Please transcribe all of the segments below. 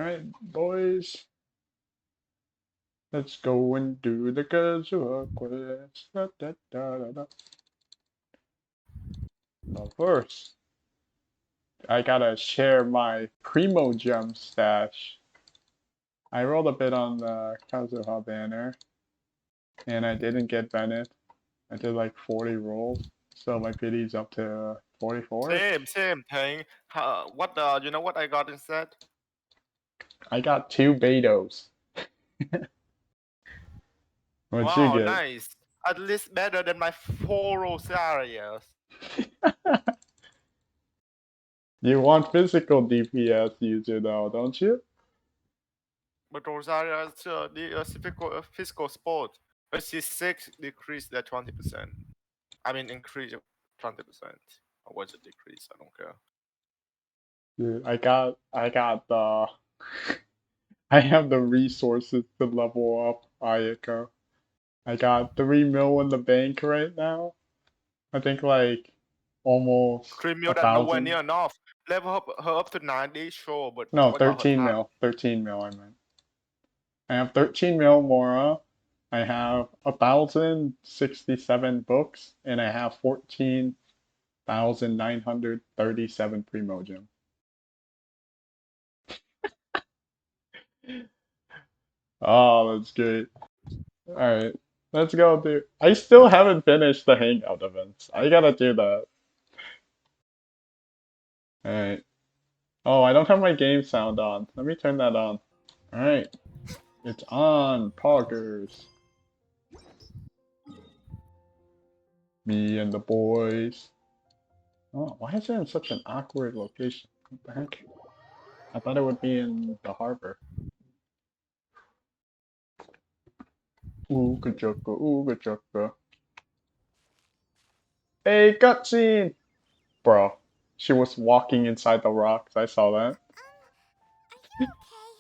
Alright, boys. Let's go and do the Kazuha quest. Da, da, da, da, da. But first, I gotta share my Primo Gem stash. I rolled a bit on the Kazuha banner, and I didn't get Bennett. I did like 40 rolls, so my pity's up to 44. Same thing. You know what I got instead? I got 2 Beidous. What'd you Wow, get? nice. At least better than my 4 Rosarias. You want physical DPS user though, don't you? But Rosaria is the physical sport. AC6 decreased at 20%. I mean, increase of 20%. Or was it decrease? I don't care. Dude, I got the I have the resources to level up Ayako. I got 3 mil in the bank right now. I think like almost 3 mil that nowhere 1,000. near enough. Level her up to 90, sure, but No, what about her 13 time? mil. 13 mil I meant. I have 13 mil Mora. I have 1,067 books, and I have 14,937 Primogem. Oh, that's great. Alright, let's go do. I still haven't finished the hangout events. I gotta do that. Alright. Oh, I don't have my game sound on. Let me turn that on. Alright. It's on, Poggers. Me and the boys. Oh, why is it in such an awkward location? What the heck? I thought it would be in the harbor. Ooga chugga, ooga chugga. Hey, cutscene! Bro, she was walking inside the rocks. I saw that. Are you okay?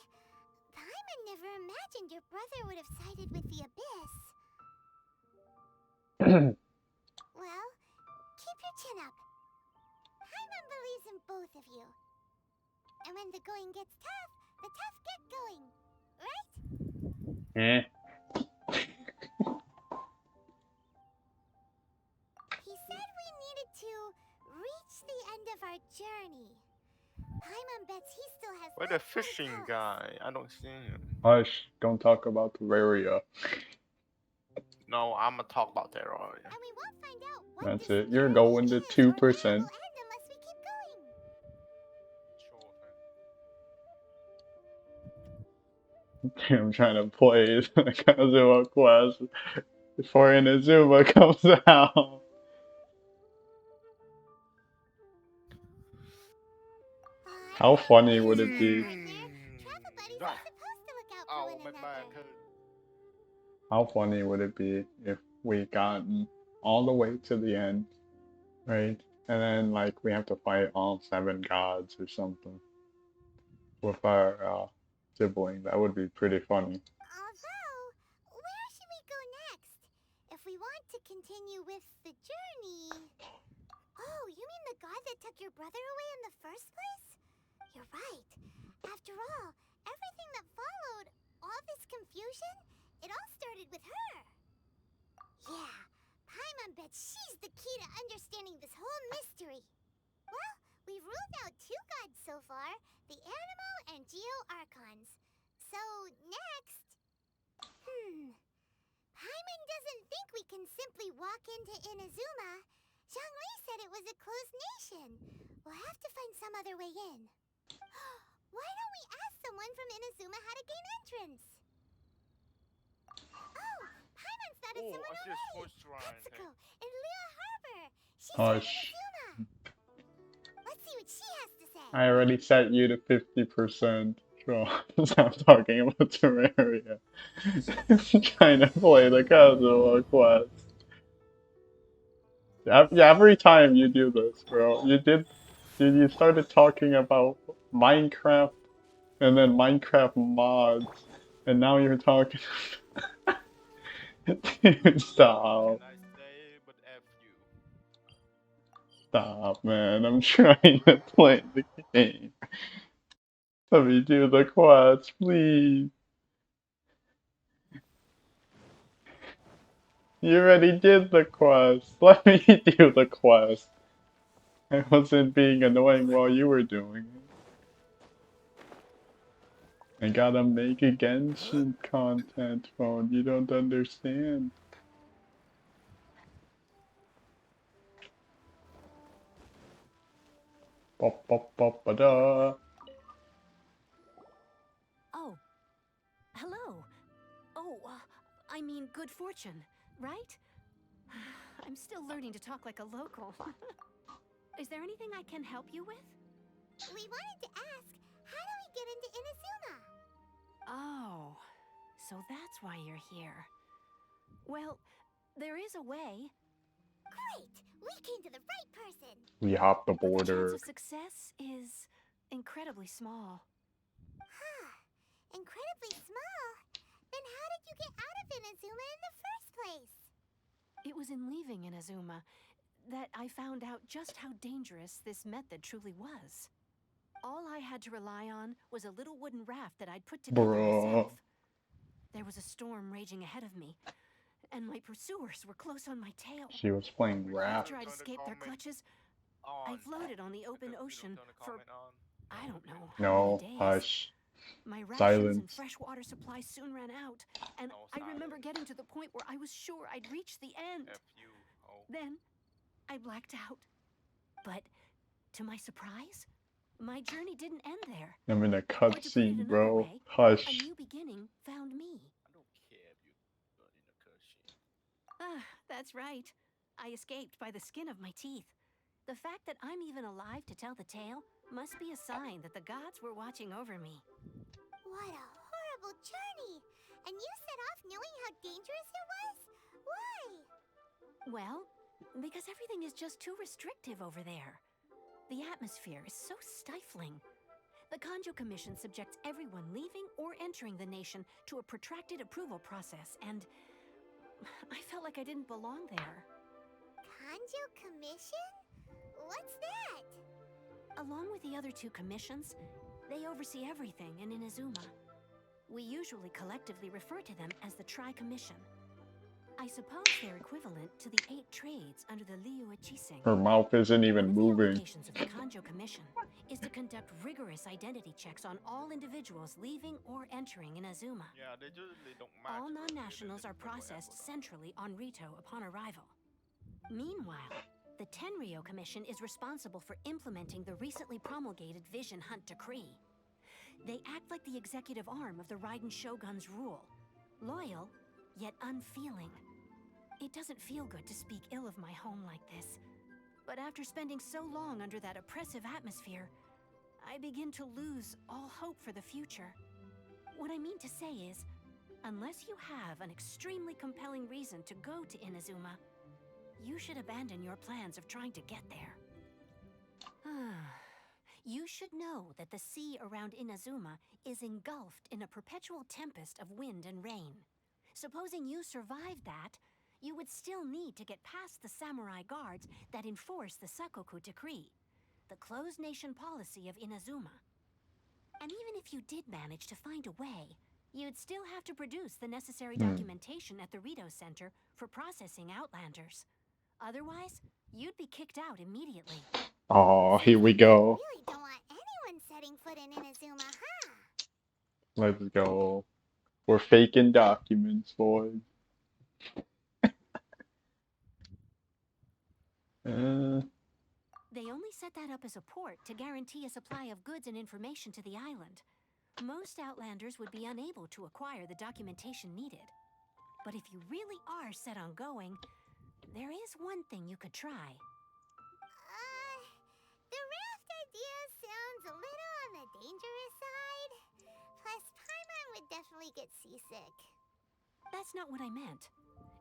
Paimon never imagined your brother would have sided with the Abyss. Well, keep your chin up. Paimon believes in both of you. And when the going gets tough, the tough get going. Right? Eh. He said we needed to reach the end of our journey. Paimon bets he still has Where the fishing guy? I don't see him. Hush, don't talk about Terraria. No, I'm gonna talk about Terraria. And we won't find out what That's this it. You're journey going to is, or that 2%. will end unless we keep going. I'm trying to play the Kazuha quest before Inazuma comes out. How funny would it be? Travel buddies are supposed to look out for one another. How funny would it be if we gotten all the way to the end, right? And then like we have to fight all 7 gods or something with our sibling. That would be pretty funny. Although, where should we go next? If we want to continue with the journey... Oh, you mean the god that took your brother away in the first place? You're right. After all, everything that followed, all this confusion, it all started with her. Yeah, Paimon bets she's the key to understanding this whole mystery. Well, we've ruled out 2 gods so far, the Animo and Geo Archons. So, next... Paimon doesn't think we can simply walk into Inazuma. Zhongli said it was a closed nation. We'll have to find some other way in. Why don't we ask someone from Inazuma how to gain entrance? Oh, Paimon's thought of someone already. Katsuko in Liyue Harbor. She's from Inazuma. Let's see what she has to say. I already set you to 50%. So stop talking about Terraria. Trying to play the Kazuha quest. Every time you do this, bro, you started talking about Minecraft and then Minecraft mods, and now you're talking. Dude, stop. Stop, man. I'm trying to play the game. Let me do the quest, please. You already did the quest. Let me do the quest. I wasn't being annoying while you were doing it. I gotta make a Genshin content phone. You don't understand. Bop bop bop ba da. Oh, hello. Oh, I mean good fortune, right? I'm still learning to talk like a local. Is there anything I can help you with? We wanted to ask, how do we get into Inazuma? Oh, so that's why you're here. Well, there is a way, Great! We came to the right person! We hopped the but the chance border. of success is incredibly small. Huh. Incredibly small? Then how did you get out of Inazuma in the first place? It was in leaving Inazuma that I found out just how dangerous this method truly was. All I had to rely on was a little wooden raft that I'd put together myself. There was a storm raging ahead of me, and my pursuers were close on my tail. She was playing rap. After I'd escaped their clutches, I floated on the open ocean for, I don't know, how No, many days. hush. My rations Silence. and fresh water supplies soon ran out, and I remember getting to the point where I was sure I'd reached the end. Then, I blacked out. But, to my surprise, my journey didn't end there. I'm in a Or to put it cutscene, another bro. way, a Hush. new beginning found me. I don't care if you're in a cutscene. Ah, that's right. I escaped by the skin of my teeth. The fact that I'm even alive to tell the tale must be a sign that the gods were watching over me. What a horrible journey! And you set off knowing how dangerous it was? Why? Well, because everything is just too restrictive over there. The atmosphere is so stifling. The Kanjo Commission subjects everyone leaving or entering the nation to a protracted approval process, and I felt like I didn't belong there. Kanjo Commission? What's that? Along with the other two commissions, they oversee everything in Inazuma. We usually collectively refer to them as the Tri-Commission. I suppose they're equivalent to the 8 trades under the Liyue Chiseng. Her mouth isn't even One of the moving. obligations of the Kanjo Commission is to conduct rigorous identity checks on all individuals leaving or entering Inazuma. Yeah, they usually don't match. All but non-nationals they are make whatever processed though. centrally on Rito upon arrival. Meanwhile, the Tenryo Commission is responsible for implementing the recently promulgated Vision Hunt Decree. They act like the executive arm of the Raiden Shogun's rule. Loyal, yet unfeeling. It doesn't feel good to speak ill of my home like this. But after spending so long under that oppressive atmosphere, I begin to lose all hope for the future. What I mean to say is, unless you have an extremely compelling reason to go to Inazuma, you should abandon your plans of trying to get there. You should know that the sea around Inazuma is engulfed in a perpetual tempest of wind and rain. Supposing you survived that, you would still need to get past the samurai guards that enforce the Sakoku Decree, the closed nation policy of Inazuma. And even if you did manage to find a way, you'd still have to produce the necessary documentation at the Rito Center for processing Outlanders. Otherwise, you'd be kicked out immediately. Oh, here we You go. really don't want anyone setting foot in Inazuma, huh? Let's go. We're faking documents, boys. They only set that up as a port to guarantee a supply of goods and information to the island. Most Outlanders would be unable to acquire the documentation needed. But if you really are set on going, there is one thing you could try. The raft idea sounds a little on the dangerous side. Plus, Paimon would definitely get seasick. That's not what I meant.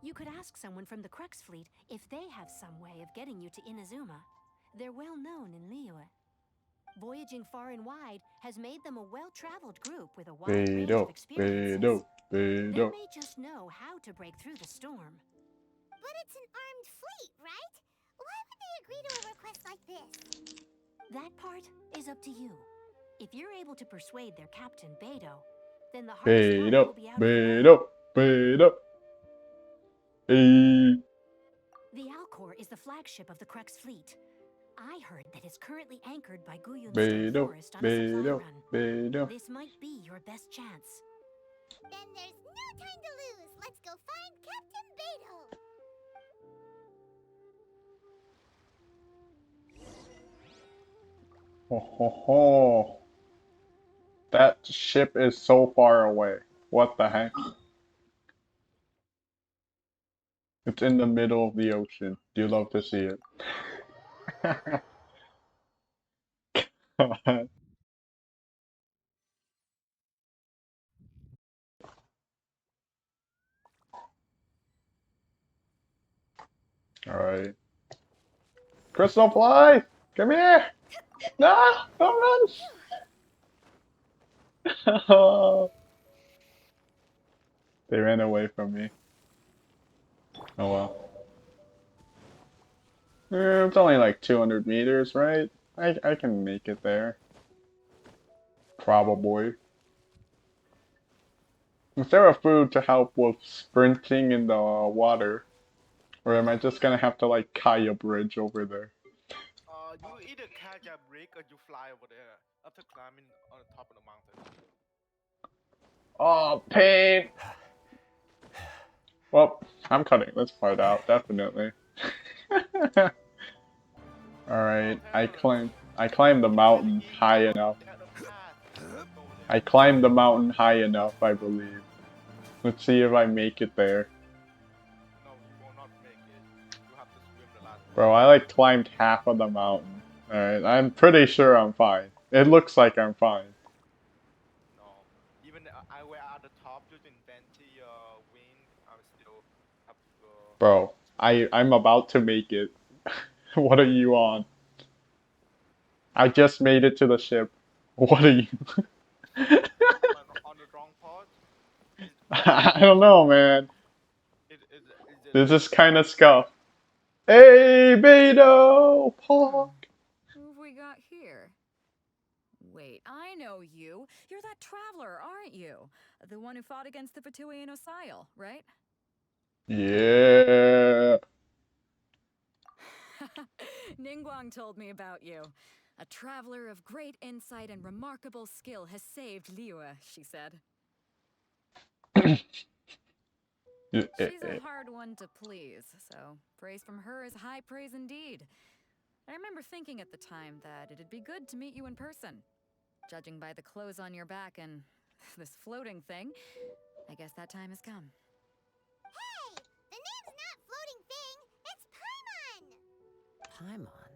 You could ask someone from the Crux fleet if they have some way of getting you to Inazuma. They're well known in Liyue. Voyaging far and wide has made them a well-traveled group with a wide range of Beidou, experiences. Beidou, They Beidou. may just know how to break through the storm. But it's an armed fleet, right? Why would they agree to a request like this? That part is up to you. If you're able to persuade their captain, Beidou, then the hardest part will Beidou, be out of the way. Beidou, Beidou. Hey. The Alcor is the flagship of the Crux fleet. I heard that it's currently anchored by Guyun State Beidou, Forest on a supply Beidou, run. Beidou. This might be your best chance. Then there's no time to lose. Let's go find Captain Beidou. Ho ho ho. That ship is so far away. What the heck? It's in the middle of the ocean. Do you love to see it? Alright. Crystal Fly! Come here! No! Don't run! They ran away from me. Oh well. It's only like 200 meters, right? I can make it there. Probably. Is there a food to help with sprinting in the water? Or am I just gonna have to like kai a bridge over there? You either catch a break or you fly over there after climbing on the top of the mountain. Oh, pain! Well, I'm cutting this part out, definitely. Alright, I climbed the mountain high enough. I climbed the mountain high enough, I believe. Let's see if I make it there. No, you will not make it. You have to swim the last Bro, I like climbed half of the mountain. Alright, I'm pretty sure I'm fine. It looks like I'm fine. No. Even I were at the top using Venti wing, I still have to go. Bro, I'm about to make it. What are you on? I just made it to the ship. What are you? On the wrong part? I don't know, man. It, This is kind of scuffed. Hey, Beidou! Pog! Who have we got here? Wait, I know you. You're that traveler, aren't you? The one who fought against the Fatui and Osile, right? Yeah. Ningguang told me about you. A traveler of great insight and remarkable skill has saved Liyue, she said. She's a hard one to please, so praise from her is high praise indeed. I remember thinking at the time that it'd be good to meet you in person. Judging by the clothes on your back and this floating thing, I guess that time has come. Hey! The name's not Floating Thing. It's Paimon. Paimon?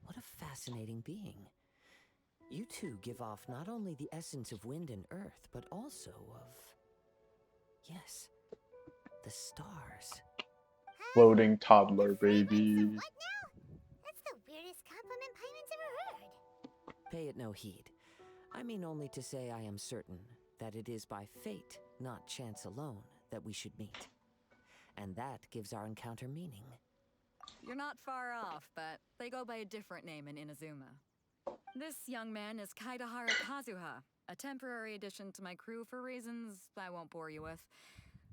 What a fascinating being. You two give off not only the essence of wind and earth, but also of... yes, the stars. Floating toddler baby. What now? That's the weirdest compliment Paimon's ever heard. Pay it no heed. I mean only to say I am certain that it is by fate, not chance alone, that we should meet. And that gives our encounter meaning. You're not far off, but they go by a different name in Inazuma. This young man is Kaidahara Kazuha, a temporary addition to my crew for reasons I won't bore you with.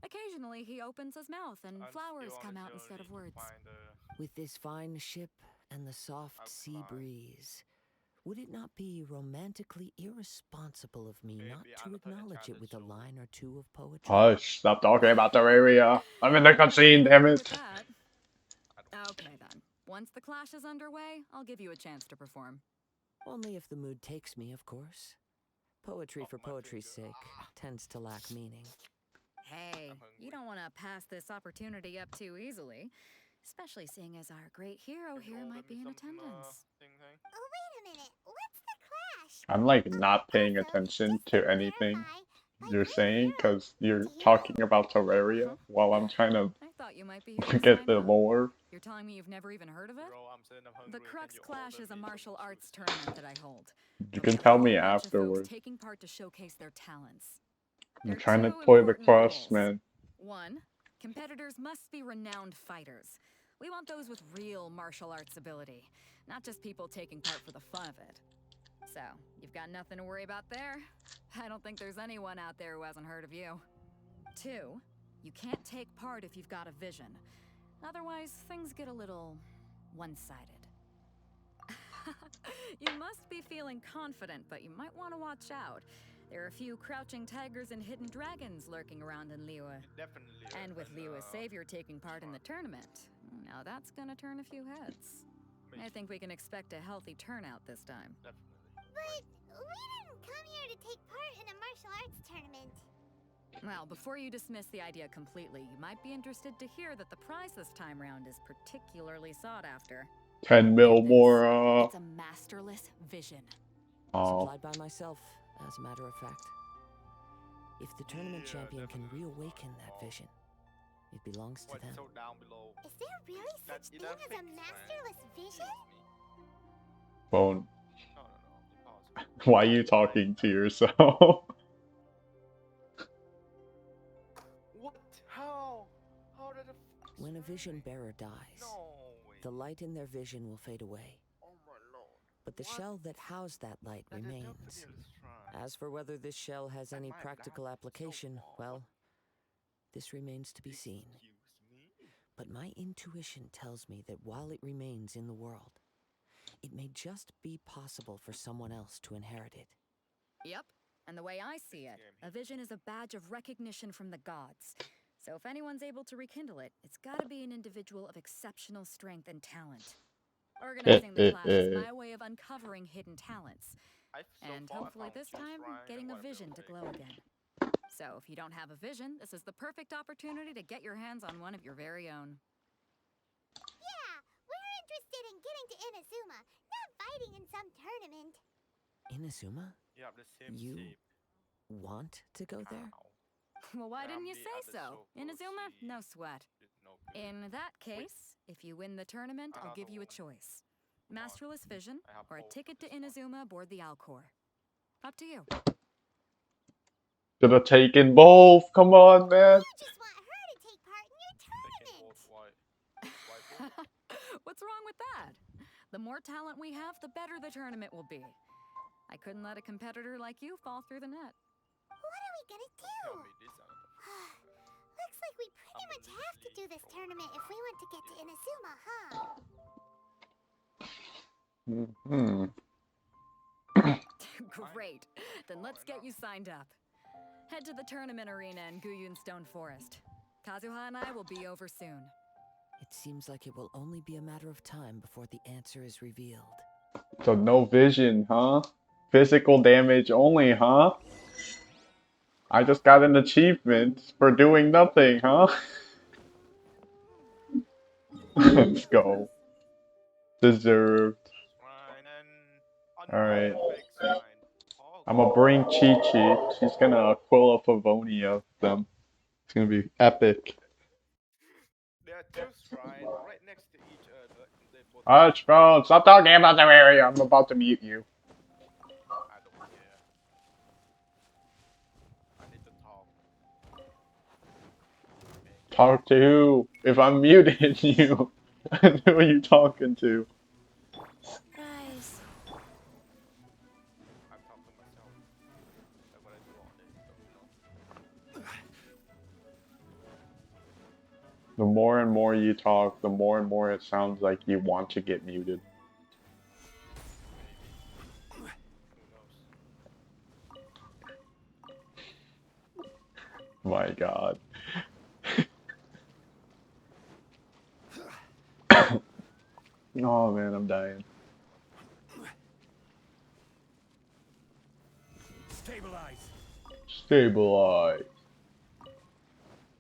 Occasionally, he opens his mouth and flowers come out instead of words. With this fine ship and the soft sea breeze, would it not be romantically irresponsible of me not to acknowledge it with a line or two of poetry? Hush, stop talking about the area. I'm in the cutscene, damn With it. that, okay then. Once the clash is underway, I'll give you a chance to perform. Only if the mood takes me, of course. Poetry for poetry's sake tends to lack meaning. Hey, you don't want to pass this opportunity up too easily. Especially seeing as our great hero here might be in attendance. Oh, wait a minute. What's the clash? I'm like not paying Also, attention just to to anything clarify, my you're great saying hero, because you're do you talking know? about Terraria while I'm trying to I thought you might be here to get sign the up. lore. You're telling me you've never even heard of it? Bro, I'm saying I'm hungry. The Crux Clash is a martial arts tournament that I hold. You We can have a tell whole me bunch of folks afterwards. taking part to showcase their talents. I'm There are trying to two play the important cross, rules. man. 1, competitors must be renowned fighters. We want those with real martial arts ability, not just people taking part for the fun of it. So, you've got nothing to worry about there. I don't think there's anyone out there who hasn't heard of you. 2, you can't take part if you've got a vision. Otherwise, things get a little one-sided. You must be feeling confident, but you might want to watch out. There are a few crouching tigers and hidden dragons lurking around in Liyue. Definitely. And with Liyue's savior taking part in the tournament, now that's gonna turn a few heads. I think we can expect a healthy turnout this time. Definitely. But we didn't come here to take part in a martial arts tournament. Well, before you dismiss the idea completely, you might be interested to hear that the prize this time round is particularly sought after. 10 mil more, It's a masterless vision. Oh. Supplied by myself, as a matter of fact. If the tournament champion can reawaken that vision, it belongs to What's them. so down below? Is there really such thing as a masterless vision? Bone. No, impossible. Why are you talking to yourself? What? How? How did the When a vision bearer dies, No way. the light in their vision will fade away. Oh my lord. But the What? shell that housed that light That is remains. definitely a shrine. As for whether this shell has And any my practical mouth is so application, small. well, this remains to be seen. Excuse me? But my intuition tells me that while it remains in the world, it may just be possible for someone else to inherit it. Yep. And the way I see it, a vision is a badge of recognition from the gods. So if anyone's able to rekindle it, it's gotta be an individual of exceptional strength and talent. Organizing the class is my way of uncovering hidden talents. And hopefully this time, getting a vision to glow again. So if you don't have a vision, this is the perfect opportunity to get your hands on one of your very own. Yeah, we're interested in getting to Inazuma, not fighting in some tournament. Inazuma? You have the same You shape. want to go there? Ow. Well, why didn't you the say other so? Inazuma, no sweat. No good. In that case, if you win the tournament, I'll give you a Another choice. Masterless Vision, I have or a both ticket to of this one. Inazuma aboard the Alcor. Up to you. Should have taken both. Come on, man. You just want her to take part in your Taking tournament. both white. What's wrong with that? The more talent we have, the better the tournament will be. I couldn't let a competitor like you fall through the net. What are we gonna Tell do? me this out of Looks like we pretty much have to do this tournament if we want to get to Inazuma, huh? Hmm. Great. Then let's get you signed up. Head to the tournament arena in Guyun Stone Forest. Kazuha and I will be over soon. It seems like it will only be a matter of time before the answer is revealed. So no vision, huh? Physical damage only, huh? I just got an achievement for doing nothing, huh? Let's go. Deserved. Alright. I'm gonna bring Chi Chi. She's gonna quill a Pavonia of them. It's gonna be epic. There are two shrines right next to each other. And they both Hush, bro. Stop talking about the area. I'm about to mute you. I don't care. I need to talk. Talk to who? If I'm muted, you. Who are you talking to? Guys, I'm talking to myself. That's what I do all day. So, The more and more you talk, the more and more it sounds like you want to get muted. Who knows? My god. Oh man, I'm dying. Stabilize. Stabilize.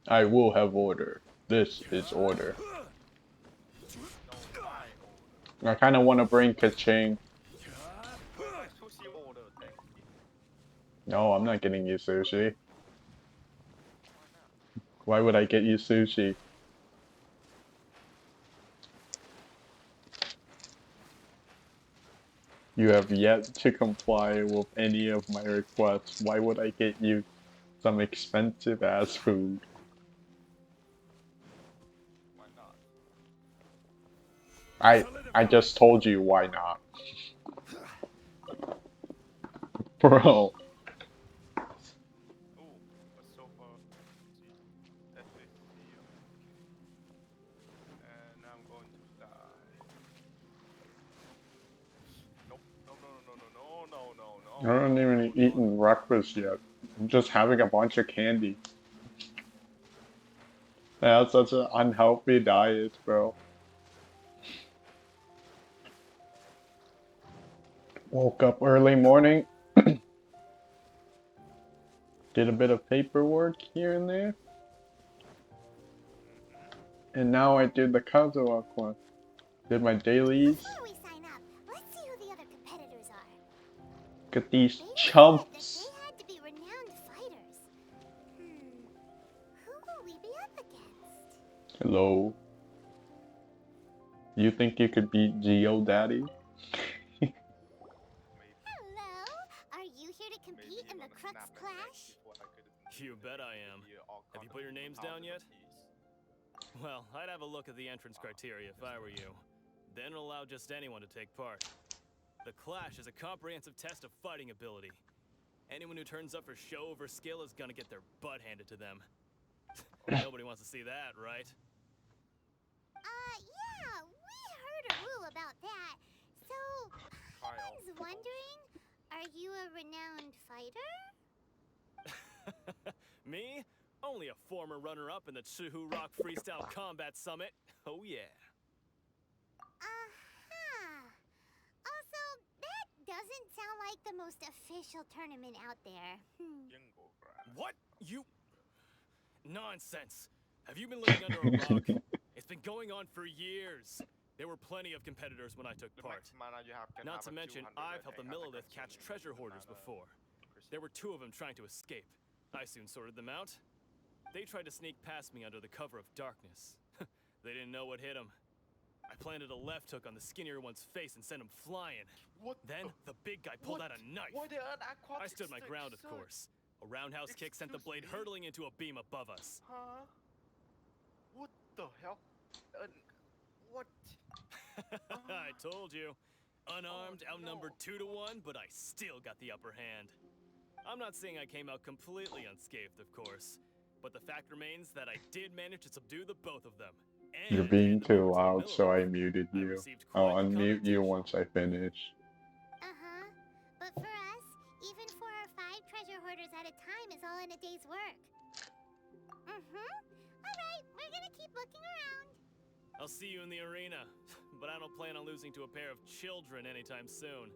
I will have order. This is order. I kind of want to bring Kaching. Sushi order, thank you. No, I'm not getting you sushi. Why would I get you sushi? You have yet to comply with any of my requests. Why would I get you some expensive ass food? Why not? I just told you why not. Bro. Oh, but so far, definitely see you. And I'm going to die. Nope. No, no, no, no, no, no, no, no, I haven't no, even no, eaten breakfast yet. I'm just having a bunch of candy. That's such an unhealthy diet, bro. Woke up early morning. Did a bit of paperwork here and there. And now I did the Kazuha quest. Did my dailies. Before we sign up, let's see who the other competitors are. Get these Beidou said that chumps. they had to be renowned fighters. Who will we be up against? Hello. You think you could beat Geo Daddy? Maybe. Hello, are you here to compete in the Crux Clash? You bet I am. Have you put your names down yet? Well, I'd have a look at the entrance criteria if I were you. Then allow just anyone to take part. The Clash is a comprehensive test of fighting ability. Anyone who turns up for show over skill is gonna get their butt handed to them. Nobody wants to see that, right? Yeah, we heard a rule about that. So, I was wondering, are you a renowned fighter? Me? Only a former runner-up in the Chuhu Rock Freestyle Combat Summit. Oh yeah. Also, that doesn't sound like the most official tournament out there. What? You... Nonsense. Have you been living under a rock? It's been going on for years. There were plenty of competitors when I took part. Not to mention, I've helped the Millilith catch treasure hoarders before. There were 2 of them trying to escape. I soon sorted them out. They tried to sneak past me under the cover of darkness. They didn't know what hit them. I planted a left hook on the skinnier one's face and sent him flying. Then the big guy pulled out a knife. I stood my ground, of course. A roundhouse kick sent the blade hurtling into a beam above us. Huh? What the hell? What? I told you. Unarmed, outnumbered 2 to 1, but I still got the upper hand. I'm not saying I came out completely unscathed, of course, but the fact remains that I did manage to subdue the both of them. You're being too loud, so I muted you. I'll unmute you once I finish. But for us, even 4 or 5 treasure hoarders at a time is all in a day's work. Alright, we're gonna keep looking around. I'll see you in the arena, but I don't plan on losing to a pair of children anytime soon.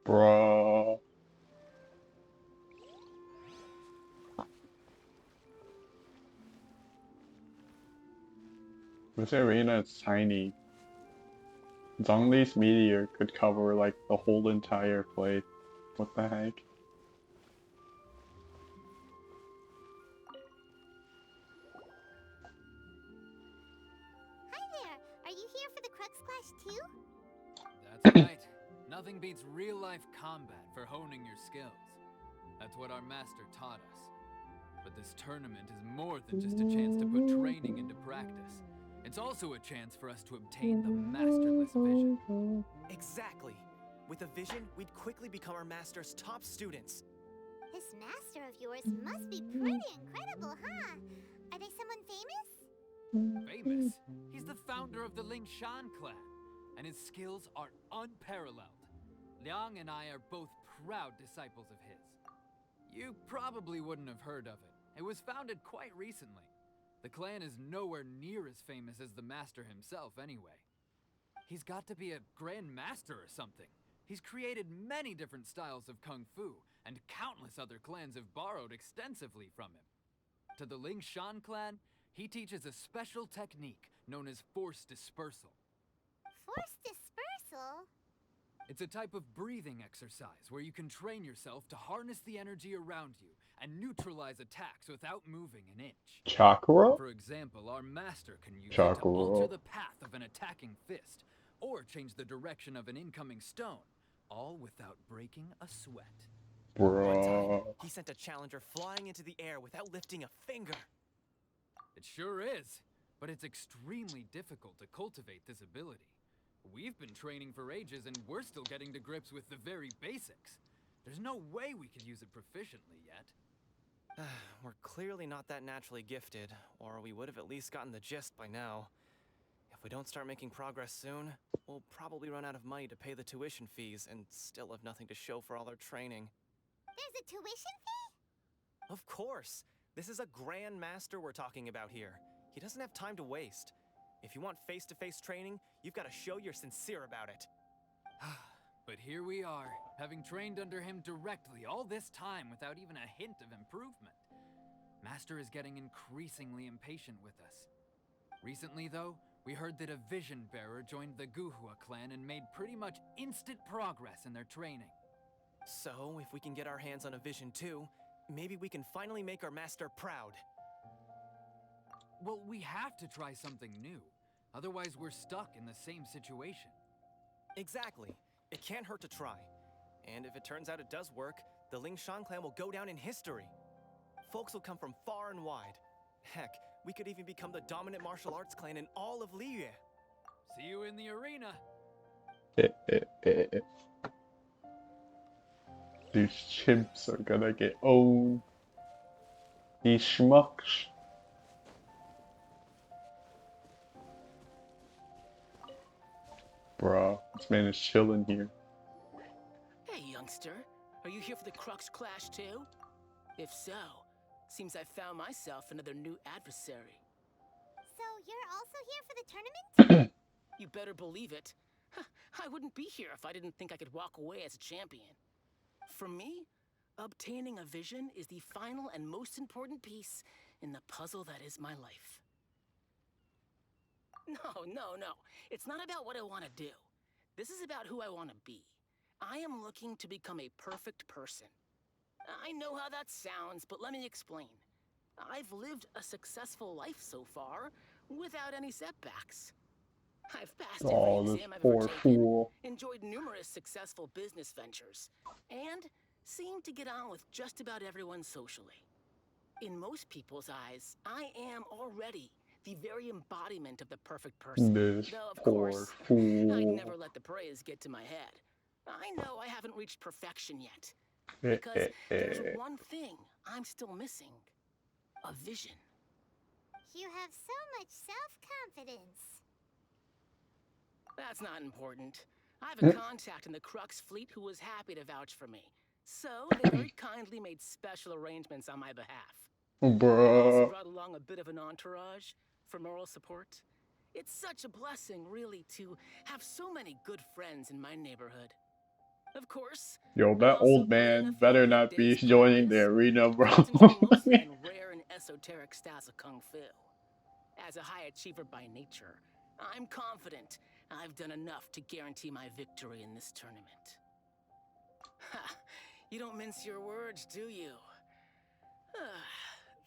Bruh. This arena is tiny. Zhongli's meteor could cover like the whole entire place. What the heck? Hi there, are you here for the Crux Clash too? That's right. Nothing beats real-life combat for honing your skills. That's what our master taught us. But this tournament is more than just a chance to put training into practice. It's also a chance for us to obtain the masterless vision. Exactly. With a vision, we'd quickly become our master's top students. This master of yours must be pretty incredible, huh? Are they someone famous? Famous? He's the founder of the Lingshan clan, and his skills are unparalleled. Liang and I are both proud disciples of his. You probably wouldn't have heard of it. It was founded quite recently. The clan is nowhere near as famous as the master himself anyway. He's got to be a grand master or something. He's created many different styles of kung fu, and countless other clans have borrowed extensively from him. To the Lingshan clan, he teaches a special technique known as force dispersal. Force dispersal? It's a type of breathing exercise where you can train yourself to harness the energy around you and neutralize attacks without moving an inch. Chakra? For example, our master can use it Chakra. to alter the path of an attacking fist, or change the direction of an incoming stone, all without breaking a sweat. One time, Bruh. he sent a challenger flying into the air without lifting a finger. It sure is. but it's extremely difficult to cultivate this ability. We've been training for ages and we're still getting to grips with the very basics. There's no way we could use it proficiently yet. We're clearly not that naturally gifted, or we would have at least gotten the gist by now. If we don't start making progress soon, we'll probably run out of money to pay the tuition fees and still have nothing to show for all our training. There's a tuition fee? Of course! This is a Grand Master we're talking about here. He doesn't have time to waste. If you want face-to-face training, you've got to show you're sincere about it. But here we are, having trained under him directly all this time without even a hint of improvement. Master is getting increasingly impatient with us. Recently, though, we heard that a Vision Bearer joined the Kazuha clan and made pretty much instant progress in their training. So, if we can get our hands on a Vision too, maybe we can finally make our master proud. Well, we have to try something new. Otherwise, we're stuck in the same situation. Exactly. It can't hurt to try. And if it turns out it does work, the Lingshan clan will go down in history. Folks will come from far and wide. Heck, we could even become the dominant martial arts clan in all of Liyue. See you in the arena. These chimps are gonna get owned. These schmucks. Bruh, this man is chilling here. Hey, youngster. Are you here for the Crux Clash too? If so, seems I found myself another new adversary. So you're also here for the tournament? You better believe it. I wouldn't be here if I didn't think I could walk away as a champion. For me, obtaining a vision is the final and most important piece in the puzzle that is my life. No. It's not about what I want to do. This is about who I want to be. I am looking to become a perfect person. I know how that sounds, but let me explain. I've lived a successful life so far, without any setbacks. I've passed every exam I've ever taken, enjoyed numerous successful business ventures, and seemed to get on with just about everyone socially. In most people's eyes, I am already the very embodiment of the perfect person. Though, of course, I'd never let the praise get to my head. I know I haven't reached perfection yet, because there's one thing I'm still missing. A vision. You have so much self-confidence. That's not important. I have a contact in the Crux fleet who was happy to vouch for me. So, they very kindly made special arrangements on my behalf. Bruh. I also brought along a bit of an entourage for moral support. It's such a blessing, really, to have so many good friends in my neighborhood. Of course. Yo, that old man better not be joining the arena, bro. Mostly in rare and esoteric styles of kung fu. As a high achiever by nature, I'm confident I've done enough to guarantee my victory in this tournament. Ha! You don't mince your words, do you?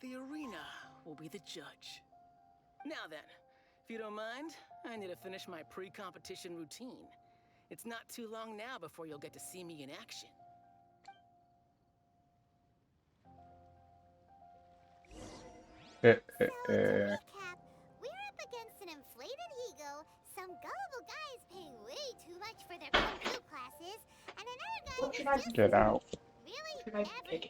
The arena will be the judge. Now then, if you don't mind, I need to finish my pre-competition routine. It's not too long now before you'll get to see me in action. So, to recap, we're up against an inflated ego, some gullible guys paying way too much for their kung fu classes, and another guy who's just Get out. really average.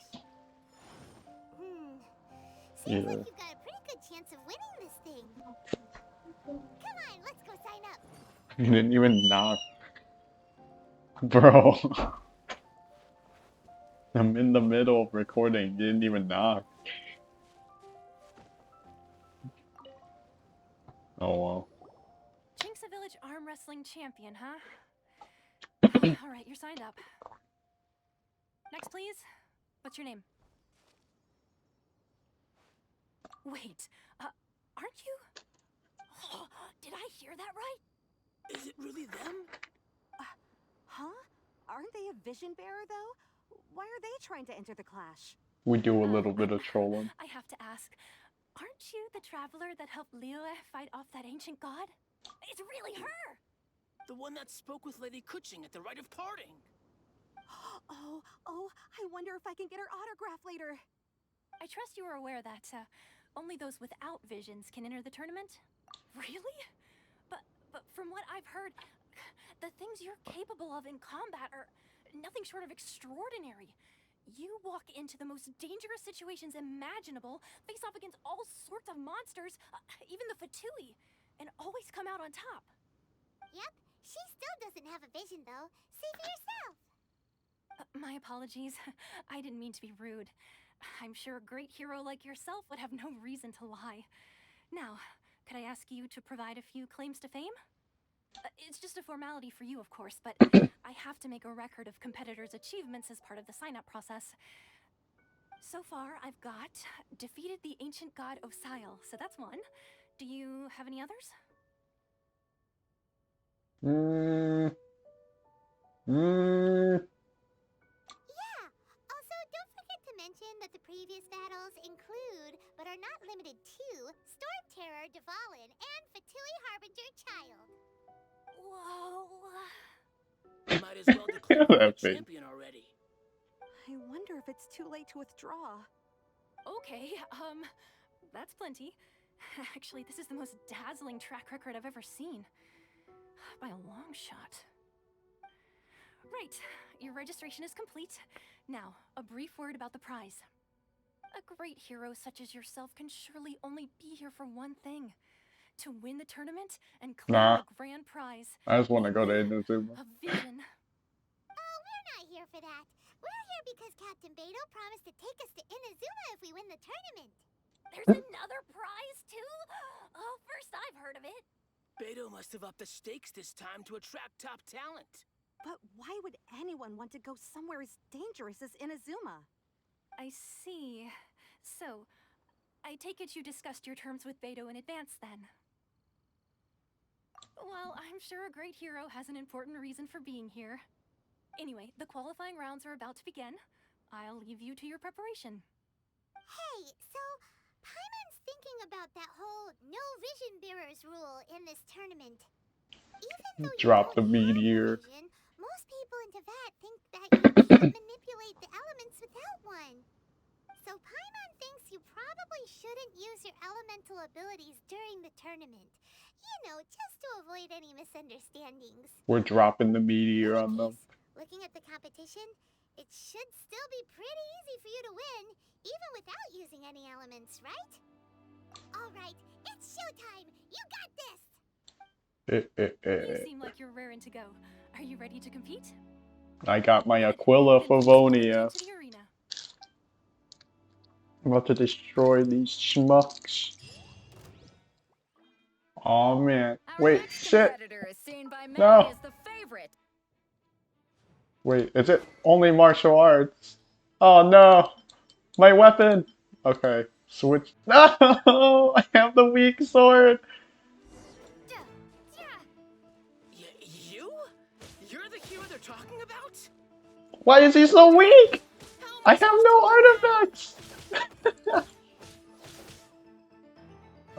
Seems like you've got a pretty good chance of winning this thing. Come on, let's go sign up. He didn't even knock. Bro. I'm in the middle of recording, didn't even knock. Oh well. Jinx a village arm wrestling champion, huh? Alright, you're signed up. Next, please. What's your name? Wait, aren't you? Oh, did I hear that right? Is it really them? Huh? Aren't they a vision bearer, though? Why are they trying to enter the clash? We do a little bit of trolling. I have to ask, aren't you the traveler that helped Liyue fight off that ancient god? It's really her! The one that spoke with Lady Kuching at the rite of parting. Oh, I wonder if I can get her autograph later. I trust you are aware that, only those without visions can enter the tournament? Really? But from what I've heard, the things you're capable of in combat are nothing short of extraordinary. You walk into the most dangerous situations imaginable, face off against all sorts of monsters, even the Fatui, and always come out on top. Yep, she still doesn't have a vision though. See for yourself. My apologies. I didn't mean to be rude. I'm sure a great hero like yourself would have no reason to lie. Now, could I ask you to provide a few claims to fame? It's just a formality for you, of course, but I have to make a record of competitors' achievements as part of the sign-up process. So far, I've got defeated the ancient god Osile, so that's one. Do you have any others? Yeah. Also, don't forget to mention that the previous battles include, but are not limited to, Storm Terror, Dvalin, and Fatui Harbinger Child. Whoa. Might as well declare her the champion already. I wonder if it's too late to withdraw. Okay, that's plenty. Actually, this is the most dazzling track record I've ever seen. By a long shot. Right, your registration is complete. Now, a brief word about the prize. A great hero such as yourself can surely only be here for one thing. To win the tournament and claim the grand prize. I just want to go to Inazuma. A vision. Oh, we're not here for that. We're here because Captain Beidou promised to take us to Inazuma if we win the tournament. There's another prize, too? Oh, first I've heard of it. Beidou must have upped the stakes this time to attract top talent. But why would anyone want to go somewhere as dangerous as Inazuma? I see. So, I take it you discussed your terms with Beidou in advance, then? Well, I'm sure a great hero has an important reason for being here. Anyway, the qualifying rounds are about to begin. I'll leave you to your preparation. Hey, so Paimon's thinking about that whole no vision bearers rule in this tournament. Even though Drop the you don't meteor. have vision, most people in Teyvat think that you can't manipulate the elements without one. So Paimon thinks you probably shouldn't use your elemental abilities during the tournament. You know, just to avoid any misunderstandings. We're dropping the meteor on them. Looking at the competition, it should still be pretty easy for you to win, even without using any elements, right? Alright, it's showtime! You got this! You seem like you're raring to go. Are you ready to compete? I got my Aquila Favonia. I'm about to destroy these schmucks. Oh man. Wait, shit. No. Wait, is it only martial arts? Oh no. My weapon. Okay, switch. No! I have the weak sword. You? You're the hero they're talking about? Why is he so weak? I have no artifacts.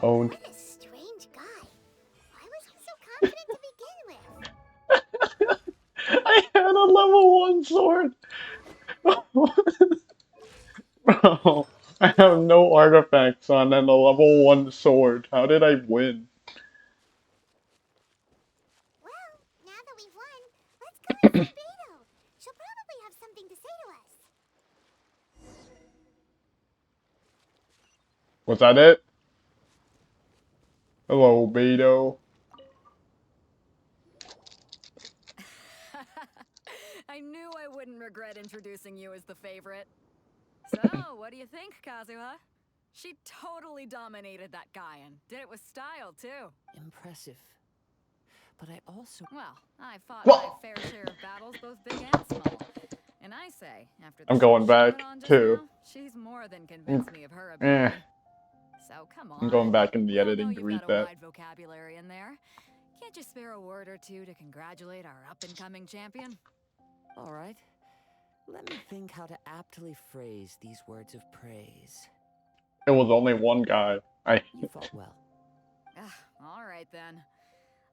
Owned. What a strange guy. Why was he so confident to begin with? I had a level 1 sword. Bro, I have no artifacts on and a level 1 sword. How did I win? Well, now that we've won, let's go and see Beidou. She'll probably have something to say to us. Was that it? Hello, Beidou. I knew I wouldn't regret introducing you as the favorite. So, what do you think, Kazuha? She totally dominated that guy and did it with style, too. Impressive. But I also... Well, I fought my fair share of battles, both big and small. And I say, after the I'm going back, too. now, she's more than convinced me of her ability. So, come on. I'm going back in the We all know editing to you've read got a that. wide vocabulary in there. Can't you spare a word or two to congratulate our up-and-coming champion? All right. Let me think how to aptly phrase these words of praise. It was only one guy. You fought well. All right, then.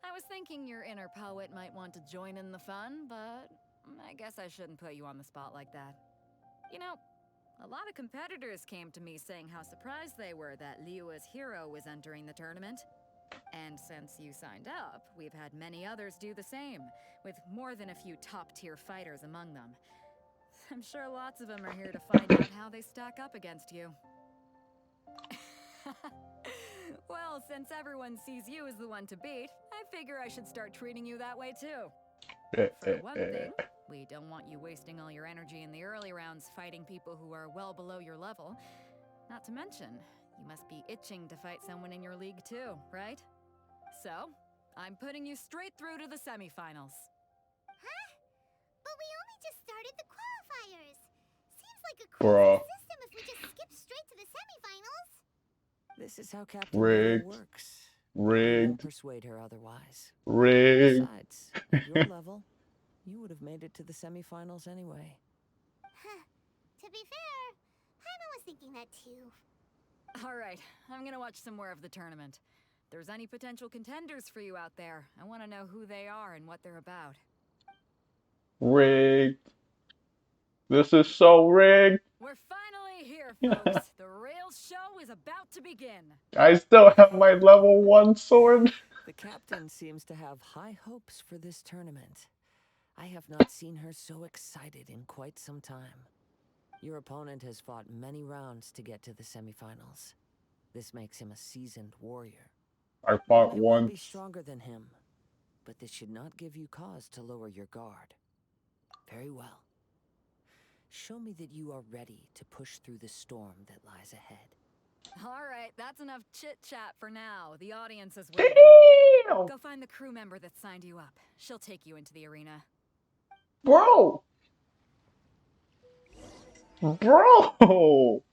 I was thinking your inner poet might want to join in the fun, but I guess I shouldn't put you on the spot like that. You know, A lot of competitors came to me saying how surprised they were that Liyue's hero was entering the tournament. And since you signed up, we've had many others do the same, with more than a few top-tier fighters among them. I'm sure lots of them are here to find out how they stack up against you. Well, since everyone sees you as the one to beat, I figure I should start treating you that way too. For one thing, we don't want you wasting all your energy in the early rounds fighting people who are well below your level. Not to mention, you must be itching to fight someone in your league too, right? So, I'm putting you straight through to the semifinals. Huh? But we only just started the qualifiers. Seems like a Bruh. crazy system if we just skip straight to the semifinals. This is how Captain Rigged. Beidou works. Rigged. Won't persuade her otherwise. Rigged. Besides, at your level, you would have made it to the semifinals anyway. Huh. To be fair, Paimon was thinking that too. Alright, I'm gonna watch some more of the tournament. If there's any potential contenders for you out there, I want to know who they are and what they're about. Rigged. This is so rigged. We're finally here, folks. The real show is about to begin. I still have my level 1 sword. The captain seems to have high hopes for this tournament. I have not seen her so excited in quite some time. Your opponent has fought many rounds to get to the semifinals. This makes him a seasoned warrior. I fought You might be once. stronger than him, but this should not give you cause to lower your guard. Very well. Show me that you are ready to push through the storm that lies ahead. Alright, that's enough chit-chat for now. The audience is waiting. Damn! Go find the crew member that signed you up. She'll take you into the arena. Bro! Bro!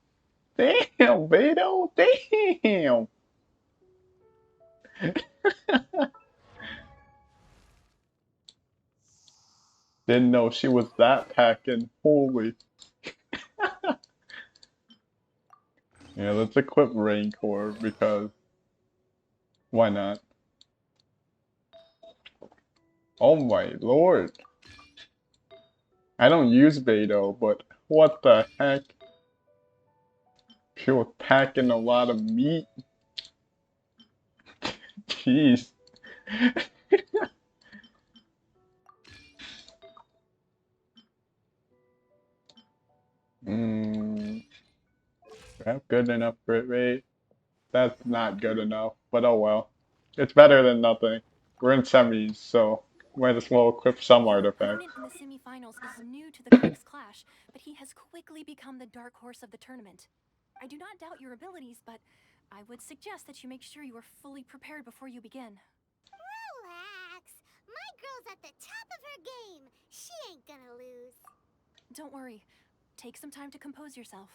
Damn, Beidou! Damn! Didn't know she was that packing. Holy. Yeah, let's equip Rancor because why not? Oh my lord. I don't use Beidou, but what the heck? She was packing a lot of meat. Jeez. Have good enough crit rate. That's not good enough, but oh well. It's better than nothing. We're in semis, so might as well equip some Your artifacts. opponent in the semifinals is new to the Crux Clash, but he has quickly become the dark horse of the tournament. I do not doubt your abilities, but I would suggest that you make sure you are fully prepared before you begin. Relax. My girl's at the top of her game. She ain't gonna lose. Don't worry. Take some time to compose yourself.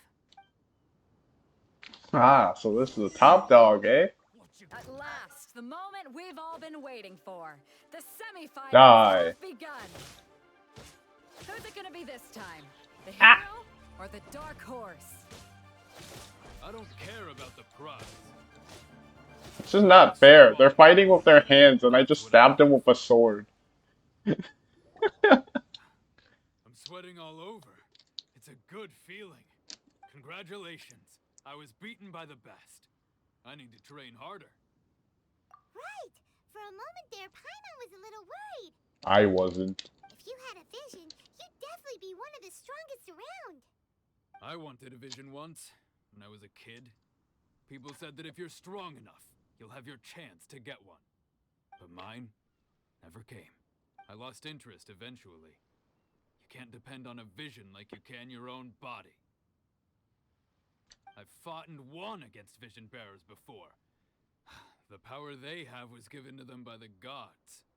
Ah, so this is the top dog, eh? At last, the moment we've all been waiting for. The semifinals Die. have begun. Who's it gonna be this time? The hero or the dark horse? I don't care about the prize. This is not fair. They're fighting with their hands, and I just stabbed them with a sword. I'm sweating all over. It's a good feeling. Congratulations. I was beaten by the best. I need to train harder. Right. For a moment there, Paimon was a little worried. I wasn't. If you had a vision, you'd definitely be one of the strongest around. I wanted a vision once, when I was a kid. People said that if you're strong enough, you'll have your chance to get one. But mine never came. I lost interest eventually. You can't depend on a vision like you can your own body. I've fought and won against vision bearers before. The power they have was given to them by the gods.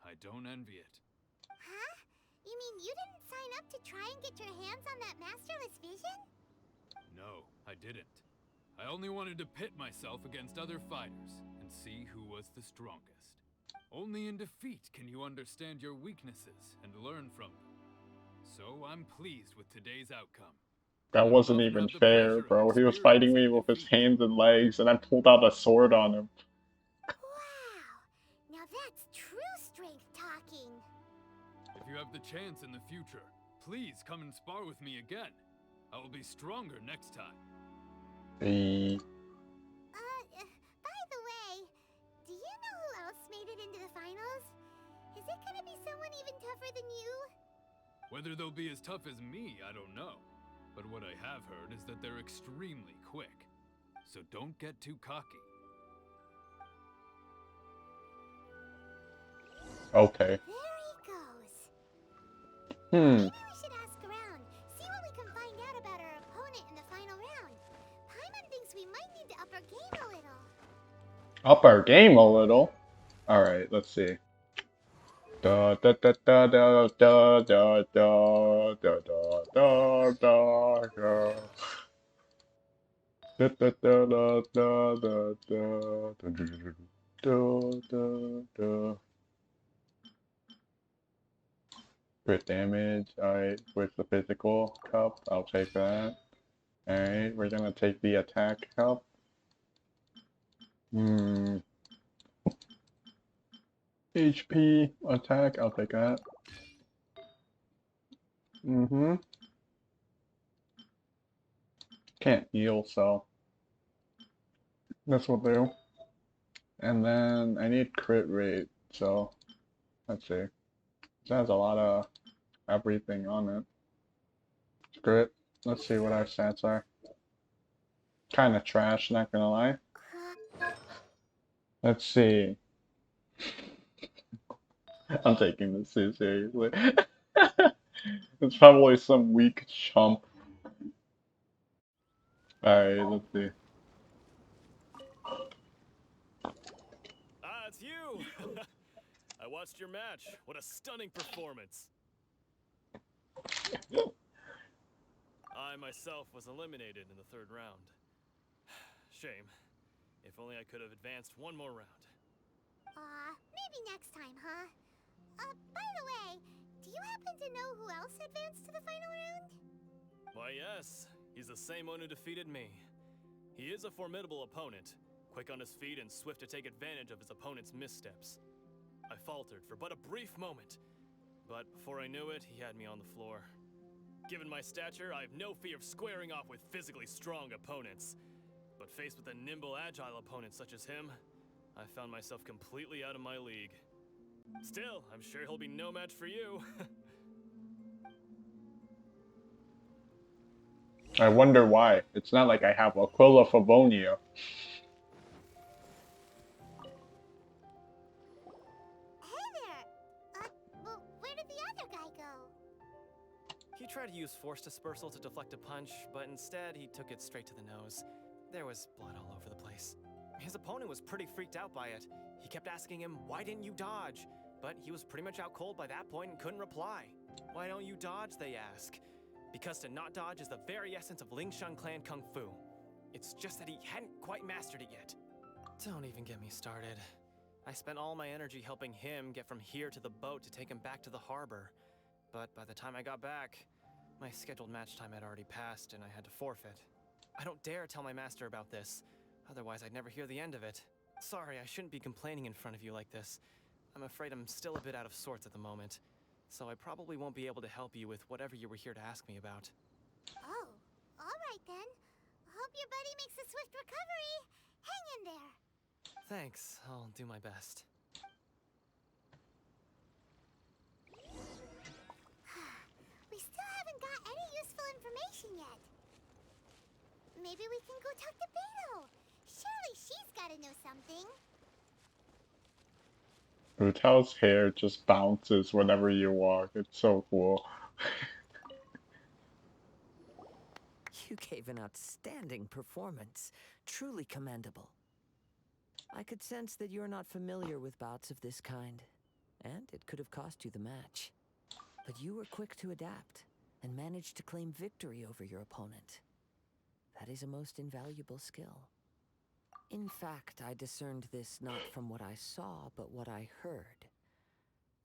I don't envy it. Huh? You mean you didn't sign up to try and get your hands on that masterless vision? No, I didn't. I only wanted to pit myself against other fighters and see who was the strongest. Only in defeat can you understand your weaknesses and learn from them. So I'm pleased with today's outcome. That wasn't even fair, bro. He was fighting me with his hands and legs, and I pulled out a sword on him. Wow. Now that's true strength talking. If you have the chance in the future, please come and spar with me again. I will be stronger next time. The By the way, do you know who else made it into the finals? Is it gonna be someone even tougher than you? Whether they'll be as tough as me, I don't know. But what I have heard is that they're extremely quick. So don't get too cocky. okay. There he goes. Hmm. Maybe we should ask around, see what we can find out about our opponent in the final round. Paimon thinks we might need to up our game a little. Up our game a little. All right, let's see. Da da da da da da da da da da da da. Da da da da da da da da da. Crit damage. Alright, with the physical cup, I'll take that. Alright, we're gonna take the attack cup. HP attack, I'll take that. Can't heal, so this will do. And then I need crit rate, so let's see. It has a lot of everything on it. Crit. Let's see what our stats are. Kinda trash, not gonna lie. Let's see. I'm taking this too seriously. It's probably some weak chump. Alright, let's see. Ah, it's you! I watched your match. What a stunning performance. I myself was eliminated in the third round. Shame. If only I could have advanced one more round. Maybe next time, huh? By the way, do you happen to know who else advanced to the final round? Why, yes. He's the same one who defeated me. He is a formidable opponent, quick on his feet and swift to take advantage of his opponent's missteps. I faltered for but a brief moment, but before I knew it, he had me on the floor. Given my stature, I have no fear of squaring off with physically strong opponents. But faced with a nimble, agile opponent such as him, I found myself completely out of my league. Still, I'm sure he'll be no match for you. I wonder why. It's not like I have Aquila Favonia. Hey there! Well, where did the other guy go? He tried to use force dispersal to deflect a punch, but instead he took it straight to the nose. There was blood all over the place. His opponent was pretty freaked out by it. He kept asking him, "Why didn't you dodge?" But he was pretty much out cold by that point and couldn't reply. "Why don't you dodge?" they ask. Because to not dodge is the very essence of Lingshan clan kung fu. It's just that he hadn't quite mastered it yet. Don't even get me started. I spent all my energy helping him get from here to the boat to take him back to the harbor. But by the time I got back, my scheduled match time had already passed and I had to forfeit. I don't dare tell my master about this, otherwise I'd never hear the end of it. Sorry, I shouldn't be complaining in front of you like this. I'm afraid I'm still a bit out of sorts at the moment, so I probably won't be able to help you with whatever you were here to ask me about. Oh, alright then. Hope your buddy makes a swift recovery. Hang in there. Thanks, I'll do my best. We still haven't got any useful information yet. Maybe we can go talk to Beidou. Surely she's gotta know something. Rutel's hair just bounces whenever you walk. It's so cool. You gave an outstanding performance. Truly commendable. I could sense that you're not familiar with bouts of this kind, and it could have cost you the match. But you were quick to adapt, and managed to claim victory over your opponent. That is a most invaluable skill. In fact, I discerned this not from what I saw, but what I heard.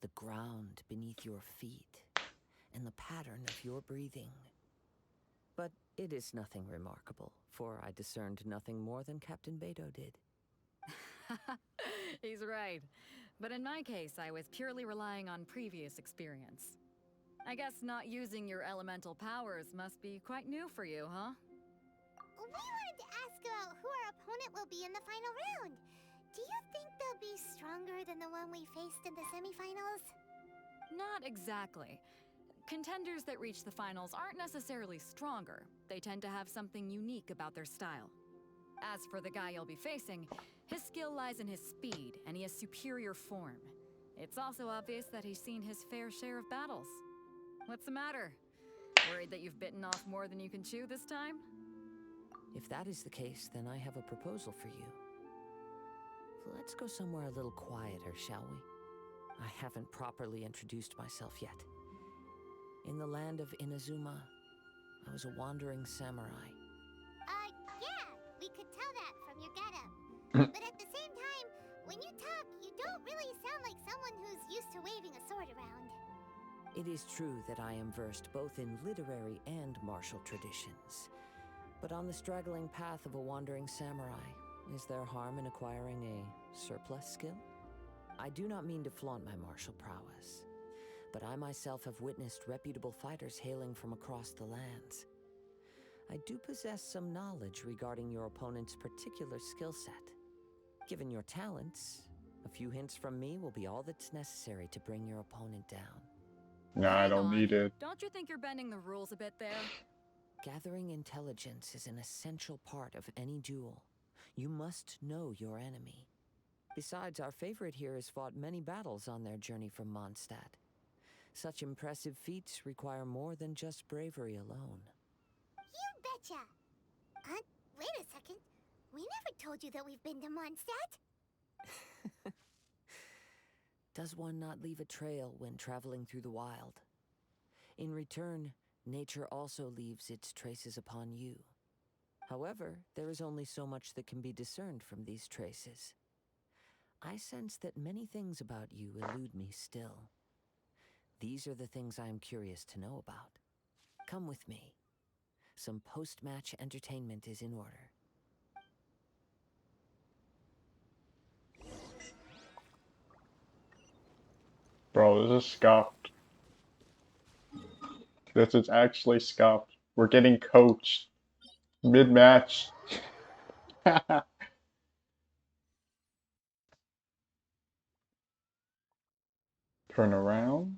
The ground beneath your feet, and the pattern of your breathing. But it is nothing remarkable, for I discerned nothing more than Captain Beidou did. He's right. But in my case, I was purely relying on previous experience. I guess not using your elemental powers must be quite new for you, huh? We wanted to ask about who our opponent will be in the final round. Do you think they'll be stronger than the one we faced in the semifinals? Not exactly. Contenders that reach the finals aren't necessarily stronger. They tend to have something unique about their style. As for the guy you'll be facing, his skill lies in his speed, and he has superior form. It's also obvious that he's seen his fair share of battles. What's the matter? Worried that you've bitten off more than you can chew this time? If that is the case, then I have a proposal for you. Let's go somewhere a little quieter, shall we? I haven't properly introduced myself yet. In the land of Inazuma, I was a wandering samurai. Yeah, we could tell that from your getup. But at the same time, when you talk, you don't really sound like someone who's used to waving a sword around. It is true that I am versed both in literary and martial traditions. But on the straggling path of a wandering samurai, is there harm in acquiring a surplus skill? I do not mean to flaunt my martial prowess, but I myself have witnessed reputable fighters hailing from across the lands. I do possess some knowledge regarding your opponent's particular skill set. Given your talents, a few hints from me will be all that's necessary to bring your opponent down. Nah, I don't need it. Don't you think you're bending the rules a bit there? Gathering intelligence is an essential part of any duel. You must know your enemy. Besides, our favorite here has fought many battles on their journey from Mondstadt. Such impressive feats require more than just bravery alone. You betcha! Wait a second. We never told you that we've been to Mondstadt. Does one not leave a trail when traveling through the wild? In return, nature also leaves its traces upon you. However, there is only so much that can be discerned from these traces. I sense that many things about you elude me still. These are the things I am curious to know about. Come with me. Some post-match entertainment is in order. Bro, this is scuffed. This is actually scuffed. We're getting coached. Mid-match. Turn around.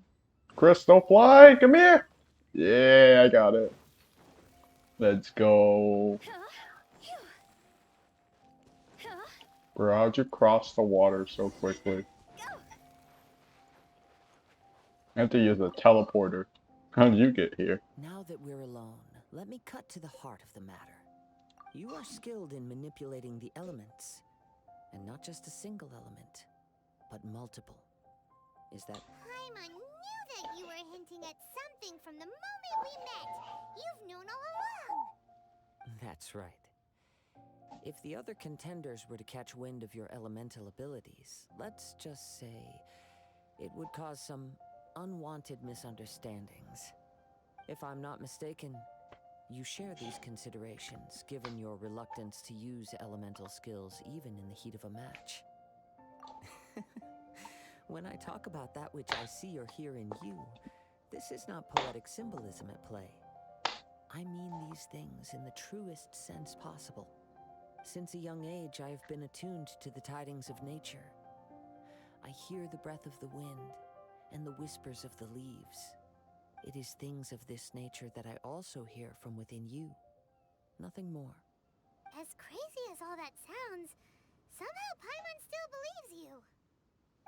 Crystal fly, come here! Yeah, I got it. Let's go. Bro, how'd you cross the water so quickly? I have to use a teleporter. How'd you get here? Now that we're alone, let me cut to the heart of the matter. You are skilled in manipulating the elements. And not just a single element, but multiple. Is that... Paimon knew that you were hinting at something from the moment we met. You've known all along. That's right. If the other contenders were to catch wind of your elemental abilities, let's just say it would cause some unwanted misunderstandings. If I'm not mistaken, you share these considerations, given your reluctance to use elemental skills even in the heat of a match. When I talk about that which I see or hear in you, this is not poetic symbolism at play. I mean these things in the truest sense possible. Since a young age, I have been attuned to the tidings of nature. I hear the breath of the wind and the whispers of the leaves. It is things of this nature that I also hear from within you. Nothing more. As crazy as all that sounds, somehow Paimon still believes you.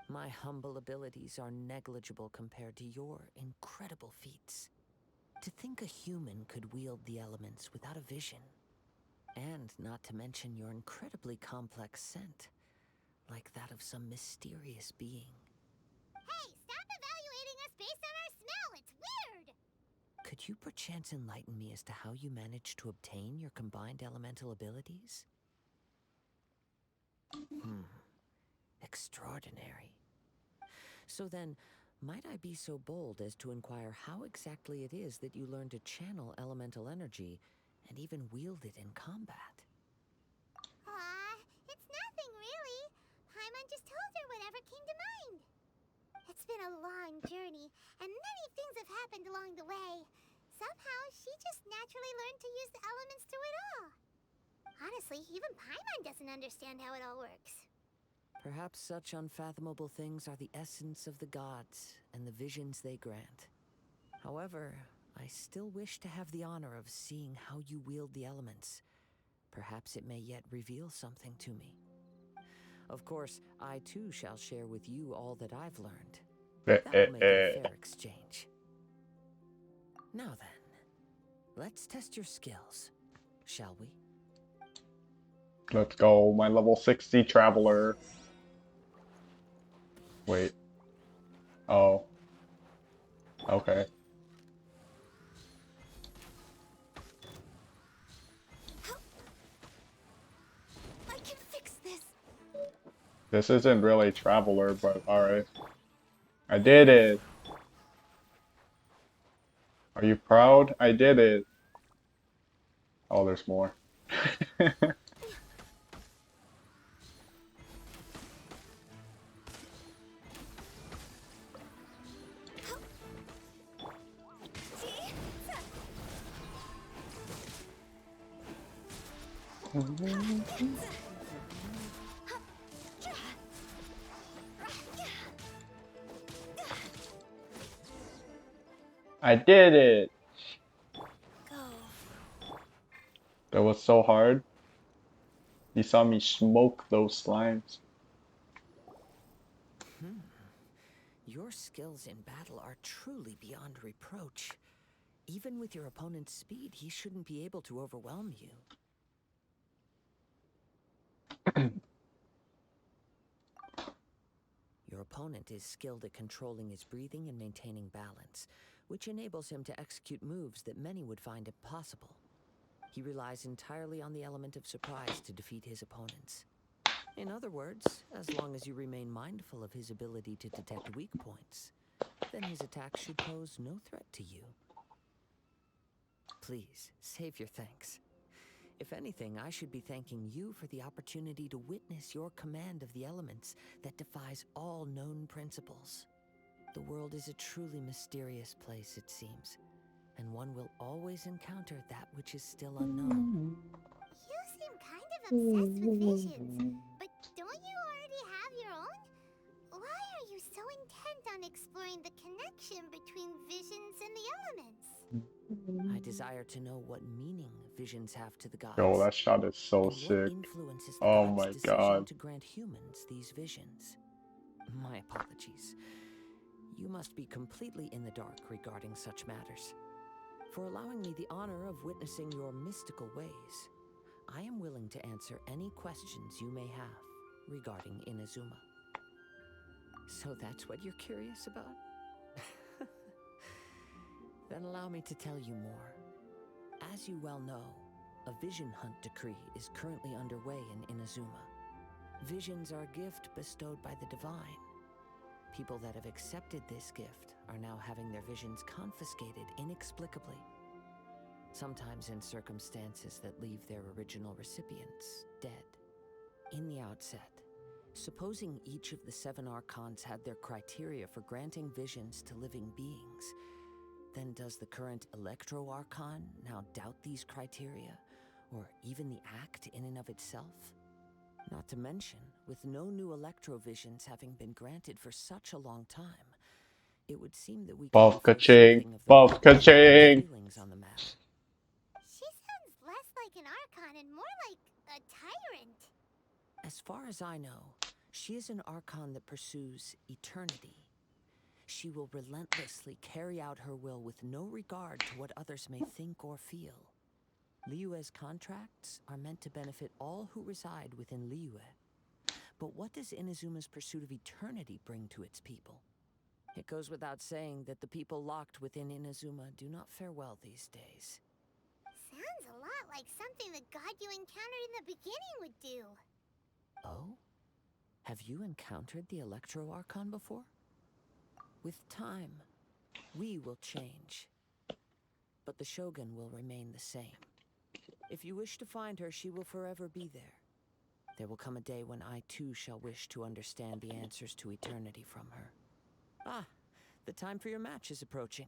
My humble abilities are negligible compared to your incredible feats. To think a human could wield the elements without a vision. And not to mention your incredibly complex scent, like that of some mysterious being. Hey, stop evaluating us based on our smell! It's weird! Could you perchance enlighten me as to how you managed to obtain your combined elemental abilities? Extraordinary. So then, might I be so bold as to inquire how exactly it is that you learn to channel elemental energy and even wield it in combat? Aw, it's nothing really. Paimon just told her whatever came to mind. It's it's been a long journey, and many things have happened along the way. Somehow, she just naturally learned to use the elements through it all. Honestly, even Paimon doesn't understand how it all works. Perhaps such unfathomable things are the essence of the gods and the visions they grant. However, I still wish to have the honor of seeing how you wield the elements. Perhaps it may yet reveal something to me. Of course, I too shall share with you all that I've learned. That will make it a fair exchange. Now then, let's test your skills, shall we? Let's go, my level 60 traveler. Wait. Oh. Okay. I can fix this. This isn't really traveler, but alright. I did it! Are you proud? I did it! Oh, there's more. I did it! That was so hard. You saw me smoke those slimes. Your skills in battle are truly beyond reproach. Even with your opponent's speed, he shouldn't be able to overwhelm you. Your opponent is skilled at controlling his breathing and maintaining balance, which enables him to execute moves that many would find impossible. He relies entirely on the element of surprise to defeat his opponents. In other words, as long as you remain mindful of his ability to detect weak points, then his attack should pose no threat to you. Please, save your thanks. If anything, I should be thanking you for the opportunity to witness your command of the elements that defies all known principles. The world is a truly mysterious place, it seems, and one will always encounter that which is still unknown. You seem kind of obsessed with visions, but don't you already have your own? Why are you so intent on exploring the connection between visions and the elements? I desire to know what meaning visions have to the gods. Yo, that shot is so and sick. what influences the Oh gods' my decision god. to grant humans these visions. My apologies. You must be completely in the dark regarding such matters. For allowing me the honor of witnessing your mystical ways, I am willing to answer any questions you may have regarding Inazuma. So that's what you're curious about? Then allow me to tell you more. As you well know, a vision hunt decree is currently underway in Inazuma. Visions are a gift bestowed by the divine. People that have accepted this gift are now having their visions confiscated inexplicably. Sometimes in circumstances that leave their original recipients dead. In the outset, supposing each of the 7 archons had their criteria for granting visions to living beings, then does the current Electro Archon now doubt these criteria, or even the act in and of itself? Not to mention, with no new Electro visions having been granted for such a long time, it would seem that we could infer something of the feelings on the matter. She sounds less like an Archon and more like a tyrant. As far as I know, she is an Archon that pursues eternity. She will relentlessly carry out her will with no regard to what others may think or feel. Liyue's contracts are meant to benefit all who reside within Liyue. But what does Inazuma's pursuit of eternity bring to its people? It goes without saying that the people locked within Inazuma do not fare well these days. Sounds a lot like something the god you encountered in the beginning would do. Oh? Have you encountered the Electro Archon before? With time, we will change. But the Shogun will remain the same. If you wish to find her, she will forever be there. There will come a day when I too shall wish to understand the answers to eternity from her. Ah, the time for your match is approaching.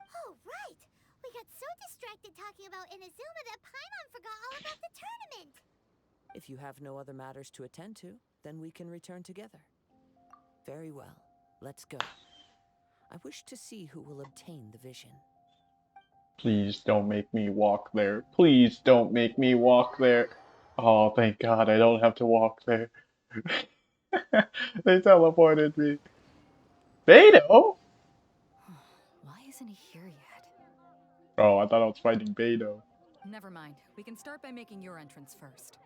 Oh, right! We got so distracted talking about Inazuma that Paimon forgot all about the tournament! If you have no other matters to attend to, then we can return together. Very well. Let's go. I wish to see who will obtain the vision. Please don't make me walk there. Please don't make me walk there. Oh, thank God I don't have to walk there. They teleported me. Beidou? Why isn't he here yet? Oh, I thought I was fighting Beidou. Never mind. We can start by making your entrance first.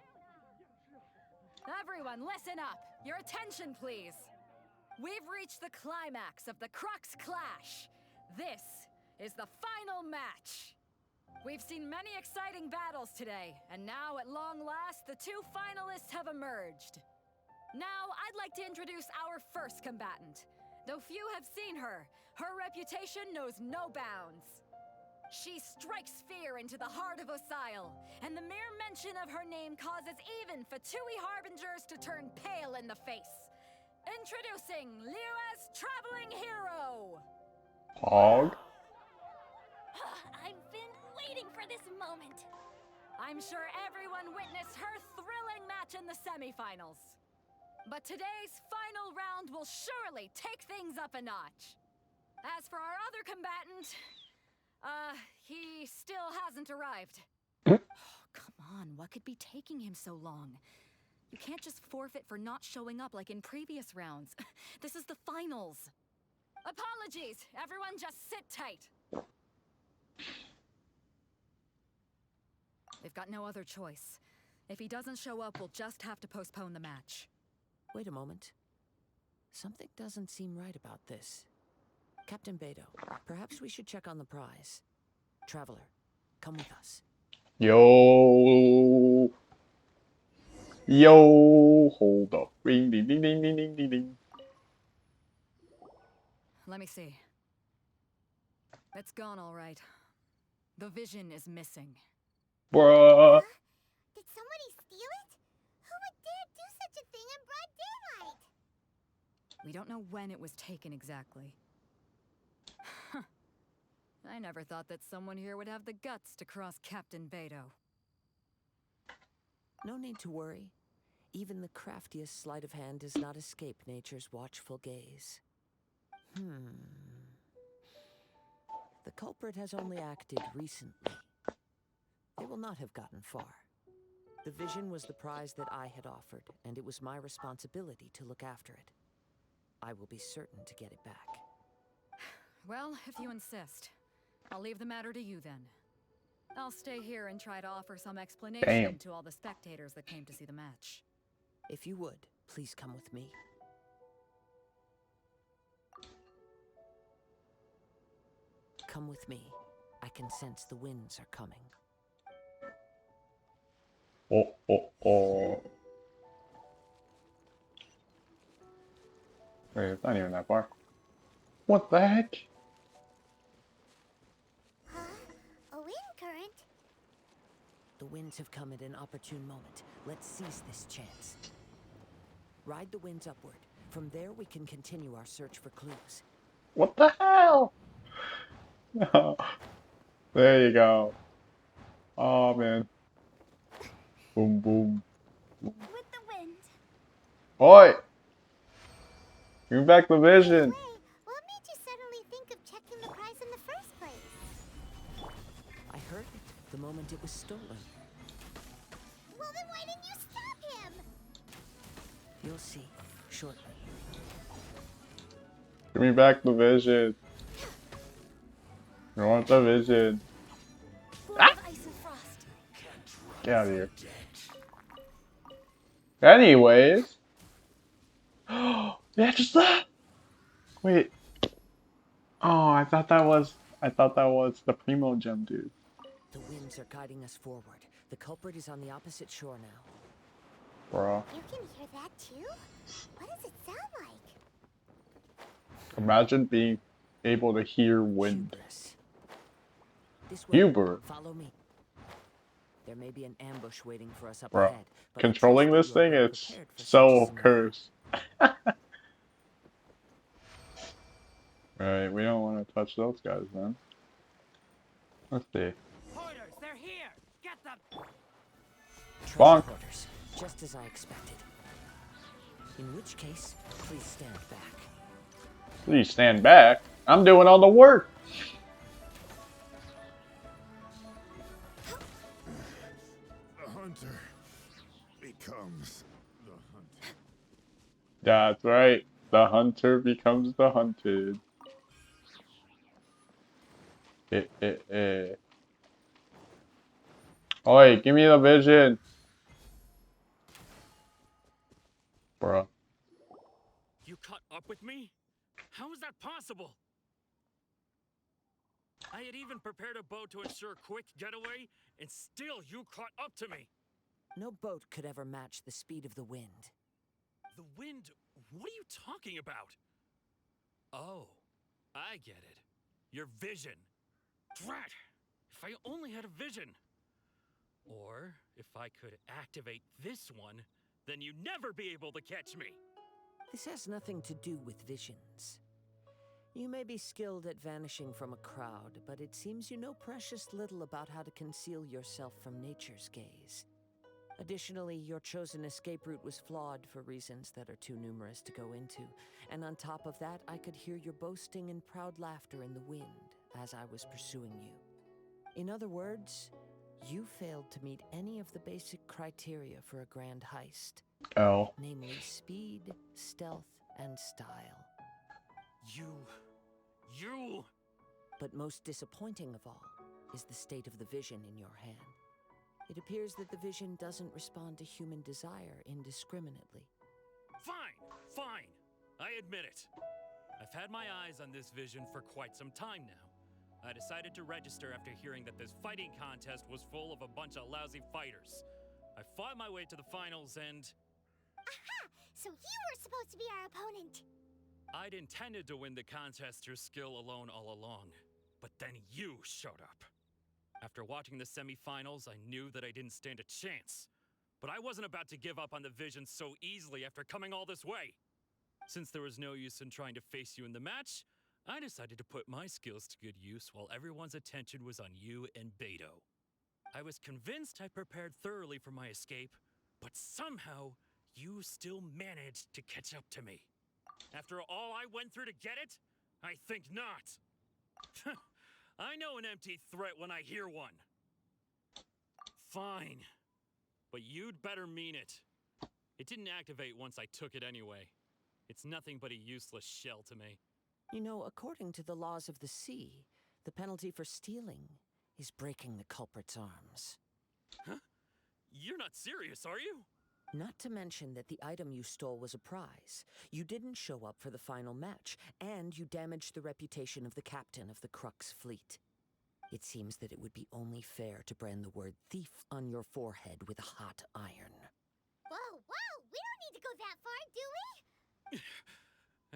Everyone, listen up! Your attention, please! We've reached the climax of the Crux Clash. This is the final match. We've seen many exciting battles today, and now at long last, the two finalists have emerged. Now, I'd like to introduce our first combatant. Though few have seen her, her reputation knows no bounds. She strikes fear into the heart of Osile, and the mere mention of her name causes even Fatui Harbingers to turn pale in the face. Introducing Liyue's traveling hero! Hog? I've been waiting for this moment. I'm sure everyone witnessed her thrilling match in the semifinals. But today's final round will surely take things up a notch. As for our other combatant, he still hasn't arrived. Oh, come on, what could be taking him so long? You can't just forfeit for not showing up like in previous rounds. This is the finals. Apologies, everyone just sit tight. They've got no other choice. If he doesn't show up, we'll just have to postpone the match. Wait a moment. Something doesn't seem right about this. Captain Beidou, perhaps we should check on the prize. Traveler, come with us. Yo. Yo. Hold up. Ring, ding, ding, ding, ding, ding, ding, ding. Let me see. It's gone all right. The vision is missing. Bruh. Did somebody steal it? Who would dare do such a thing in broad daylight? We don't know when it was taken exactly. I never thought that someone here would have the guts to cross Captain Beidou. No need to worry. Even the craftiest sleight of hand does not escape nature's watchful gaze. The culprit has only acted recently. They will not have gotten far. The vision was the prize that I had offered, and it was my responsibility to look after it. I will be certain to get it back. Well, if you insist. I'll leave the matter to you then. I'll stay here and try to offer some explanation to all the spectators that came to see the match. If you would, please come with me. Come with me. I can sense the winds are coming. Oh, oh, oh. Wait, it's not even that far. What the heck? Huh? A wind current? The winds have come at an opportune moment. Let's seize this chance. Ride the winds upward. From there, we can continue our search for clues. What the hell? There you go. Oh, man. Boom, boom. With the wind. Oi! Give me back the vision. Wait, what made you suddenly think of checking the prize in the first place? I heard it the moment it was stolen. Well, then why didn't you stop him? You'll see shortly. Give me back the vision. I want the vision. Ah! Ice and frost. Get out of here. Anyways. Yeah, just that. Wait. Oh, I thought that was the Primo gem, dude. The winds are guiding us forward. The culprit is on the opposite shore now. Bro. You can hear that too? What does it sound like? Imagine being able to hear wind. Hubris. This way. Huber. Follow me. There may be an ambush waiting for us up Bro. ahead. but Controlling I this trust that thing you are is prepared for such a so scenario. cursed. Right, we don't want to touch those guys then. Let's see. Porters, they're here! Get them! Bonk. Transporters, just as I expected. In which case, please stand back. Please stand back. I'm doing all the work. The hunter becomes the hunted. That's right. The hunter becomes the hunted. Oi, give me the vision. Bruh. You caught up with me? How is that possible? I had even prepared a boat to ensure a quick getaway, and still you caught up to me. No boat could ever match the speed of the wind. The wind? What are you talking about? Oh, I get it. Your vision. Drat! If I only had a vision. Or if I could activate this one, then you'd never be able to catch me. This has nothing to do with visions. You may be skilled at vanishing from a crowd, but it seems you know precious little about how to conceal yourself from nature's gaze. Additionally, your chosen escape route was flawed for reasons that are too numerous to go into. And on top of that, I could hear your boasting and proud laughter in the wind as I was pursuing you. In other words, you failed to meet any of the basic criteria for a grand heist. Oh. Namely speed, stealth, and style. You... But most disappointing of all is the state of the vision in your hand. It appears that the vision doesn't respond to human desire indiscriminately. Fine. I admit it. I've had my eyes on this vision for quite some time now. I decided to register after hearing that this fighting contest was full of a bunch of lousy fighters. I fought my way to the finals and... Aha! So you were supposed to be our opponent. I'd intended to win the contest through skill alone all along. But then you showed up. After watching the semifinals, I knew that I didn't stand a chance. But I wasn't about to give up on the vision so easily after coming all this way. Since there was no use in trying to face you in the match, I decided to put my skills to good use while everyone's attention was on you and Beidou. I was convinced I prepared thoroughly for my escape, but somehow you still managed to catch up to me. After all I went through to get it? I think not. I know an empty threat when I hear one. Fine. But you'd better mean it. It didn't activate once I took it anyway. It's nothing but a useless shell to me. You know, according to the laws of the sea, the penalty for stealing is breaking the culprit's arms. Huh? You're not serious, are you? Not to mention that the item you stole was a prize. You didn't show up for the final match, and you damaged the reputation of the captain of the Crux fleet. It seems that it would be only fair to brand the word thief on your forehead with a hot iron. Whoa! We don't need to go that far, do we?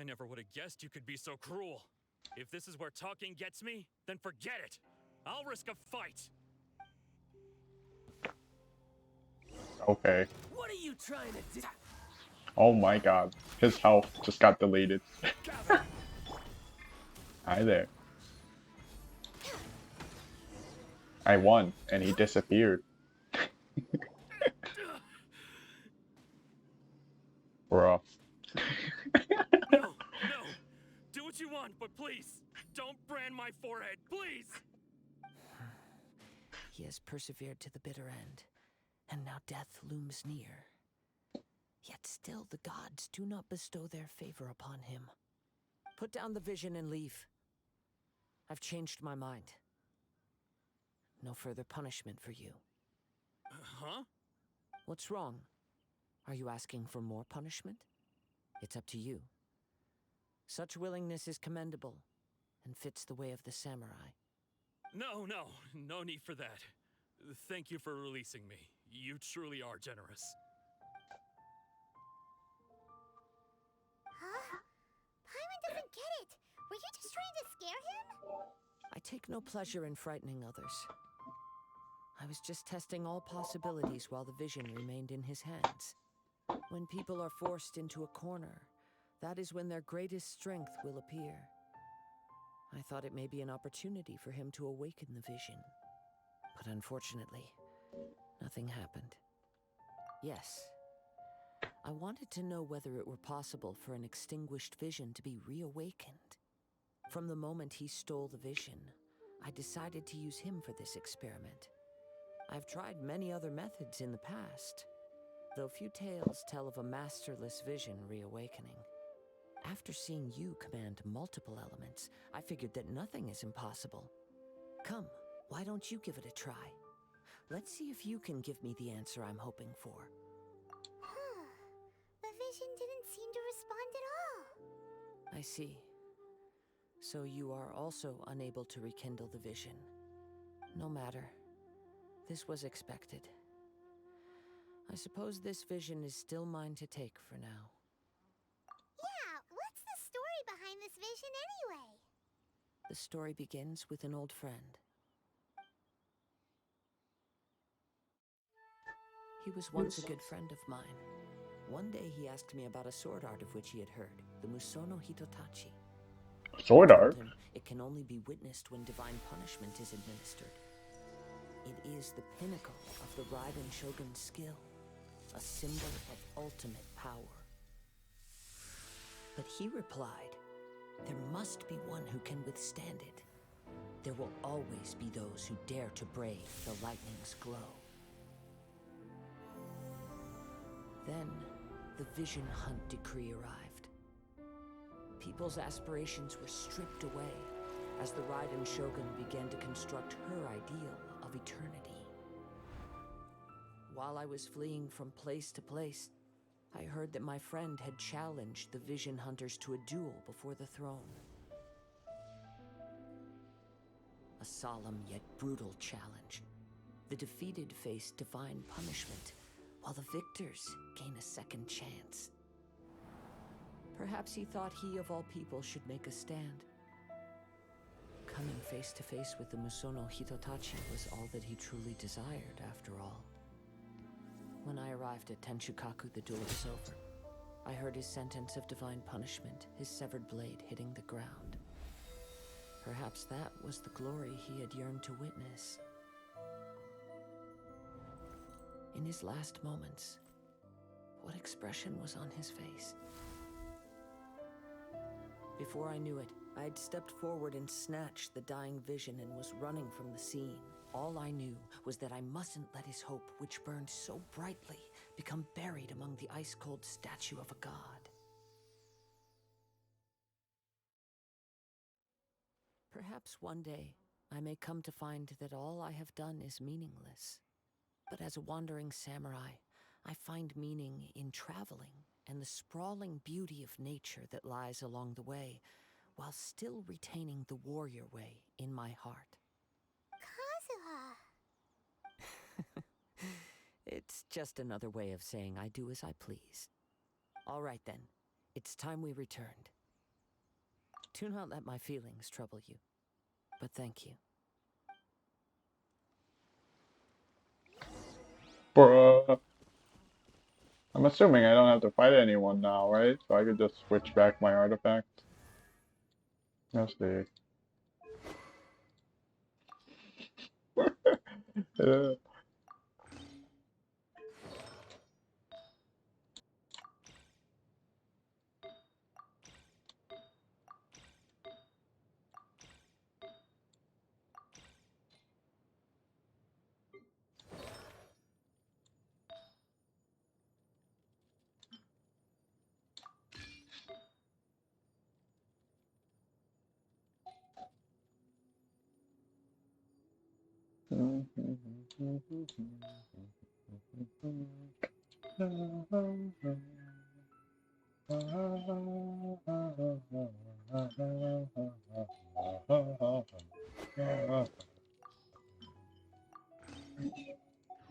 I never would have guessed you could be so cruel. If this is where talking gets me, then forget it. I'll risk a fight. Okay. What are you trying to do? Oh my god. His health just got deleted. Hi there. I won, and he disappeared. Bro. No. Do what you want, but please, don't brand my forehead, please! He has persevered to the bitter end, and now death looms near. Yet still the gods do not bestow their favor upon him. Put down the vision and leave. I've changed my mind. No further punishment for you. Huh? What's wrong? Are you asking for more punishment? It's up to you. Such willingness is commendable, and fits the way of the samurai. No need for that. Thank you for releasing me. You truly are generous. Huh? Paimon doesn't get it. Were you just trying to scare him? I take no pleasure in frightening others. I was just testing all possibilities while the vision remained in his hands. When people are forced into a corner, that is when their greatest strength will appear. I thought it may be an opportunity for him to awaken the vision. But unfortunately, nothing happened. Yes, I wanted to know whether it were possible for an extinguished vision to be reawakened. From the moment he stole the vision, I decided to use him for this experiment. I've tried many other methods in the past, though few tales tell of a masterless vision reawakening. After seeing you command multiple elements, I figured that nothing is impossible. Come, why don't you give it a try? Let's see if you can give me the answer I'm hoping for. The vision didn't seem to respond at all. I see. So you are also unable to rekindle the vision. No matter. This was expected. I suppose this vision is still mine to take for now. Yeah, what's the story behind this vision anyway? The story begins with an old friend. He was once a good friend of mine. One day he asked me about a sword art of which he had heard, the Musono Hitotachi. Sword art? It can only be witnessed when divine punishment is administered. It is the pinnacle of the Raiden Shogun's skill, a symbol of ultimate power. But he replied, there must be one who can withstand it. There will always be those who dare to brave the lightning's glow. Then, the Vision Hunt decree arrived. People's aspirations were stripped away as the Raiden Shogun began to construct her ideal of eternity. While I was fleeing from place to place, I heard that my friend had challenged the Vision Hunters to a duel before the throne. A solemn yet brutal challenge. The defeated face divine punishment, while the victors gain a second chance. Perhaps he thought he of all people should make a stand. Coming face to face with the Musono Hitotachi was all that he truly desired, after all. When I arrived at Tenshukaku, the duel was over. I heard his sentence of divine punishment, his severed blade hitting the ground. Perhaps that was the glory he had yearned to witness. In his last moments, what expression was on his face? Before I knew it, I had stepped forward and snatched the dying vision and was running from the scene. All I knew was that I mustn't let his hope, which burned so brightly, become buried among the ice-cold statue of a god. Perhaps one day, I may come to find that all I have done is meaningless. But as a wandering samurai, I find meaning in traveling and the sprawling beauty of nature that lies along the way, while still retaining the warrior way in my heart. Kazuha. It's just another way of saying I do as I please. All right then, it's time we returned. Do not let my feelings trouble you, but thank you. Bruh. I'm assuming I don't have to fight anyone now, right? So I could just switch back my artifact. Let's see. Yeah.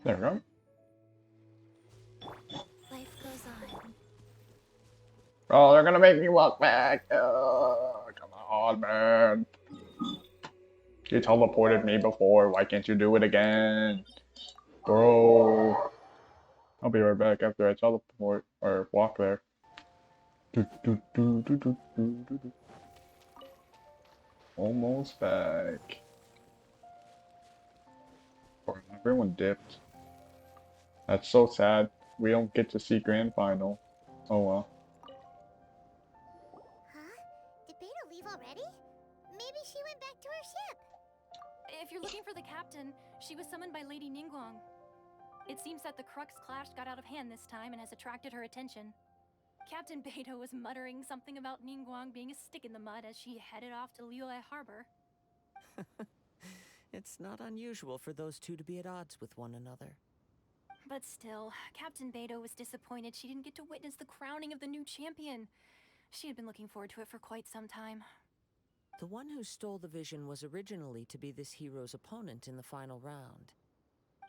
There we go. Life goes on. Oh, they're gonna make me walk back. Oh, come on, man. You teleported me before. Why can't you do it again? Bro. I'll be right back after I teleport or walk there. Almost back. Or everyone dipped. That's so sad. We don't get to see grand final. Oh well. Huh? Did Beidou leave already? Maybe she went back to her ship. If you're looking for the captain, she was summoned by Lady Ningguang. It seems that the Crux Clash got out of hand this time and has attracted her attention. Captain Beidou was muttering something about Ningguang being a stick in the mud as she headed off to Liyue Harbor. It's not unusual for those two to be at odds with one another. But still, Captain Beidou was disappointed she didn't get to witness the crowning of the new champion. She had been looking forward to it for quite some time. The one who stole the vision was originally to be this hero's opponent in the final round.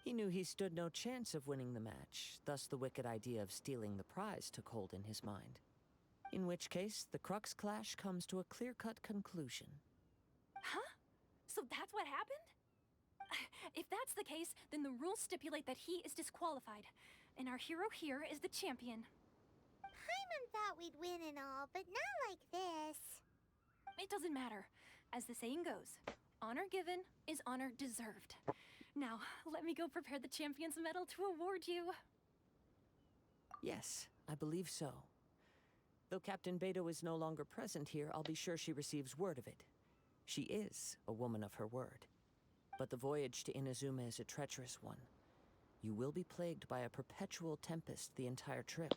He knew he stood no chance of winning the match, thus the wicked idea of stealing the prize took hold in his mind. In which case, the Crux Clash comes to a clear-cut conclusion. Huh? So that's what happened? If that's the case, then the rules stipulate that he is disqualified, and our hero here is the champion. Paimon thought we'd win and all, but not like this. It doesn't matter. As the saying goes, honor given is honor deserved. Now, let me go prepare the champion's medal to award you. Yes, I believe so. Though Captain Beidou is no longer present here, I'll be sure she receives word of it. She is a woman of her word. But the voyage to Inazuma is a treacherous one. You will be plagued by a perpetual tempest the entire trip.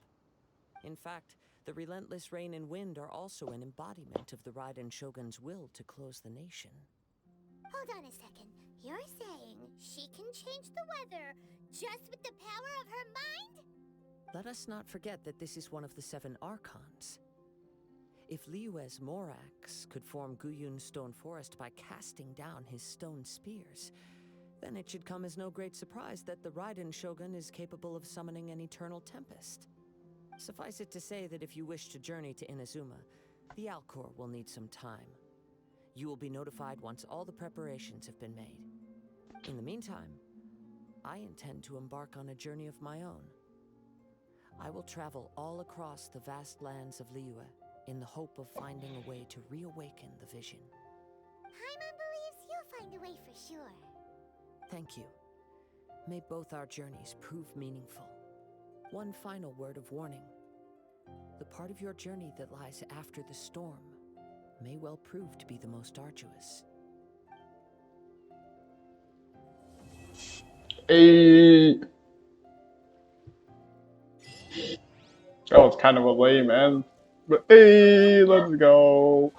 In fact, the relentless rain and wind are also an embodiment of the Raiden Shogun's will to close the nation. Hold on a second. You're saying she can change the weather just with the power of her mind? Let us not forget that this is one of the 7 Archons. If Liyue's Morax could form Guyun's stone forest by casting down his stone spears, then it should come as no great surprise that the Raiden Shogun is capable of summoning an eternal tempest. Suffice it to say that if you wish to journey to Inazuma, the Alcor will need some time. You will be notified once all the preparations have been made. In the meantime, I intend to embark on a journey of my own. I will travel all across the vast lands of Liyue in the hope of finding a way to reawaken the vision. Paimon believes you'll find a way for sure. Thank you. May both our journeys prove meaningful. One final word of warning. The part of your journey that lies after the storm may well prove to be the most arduous. Hey. That was kind of a lame end. But hey, let's go.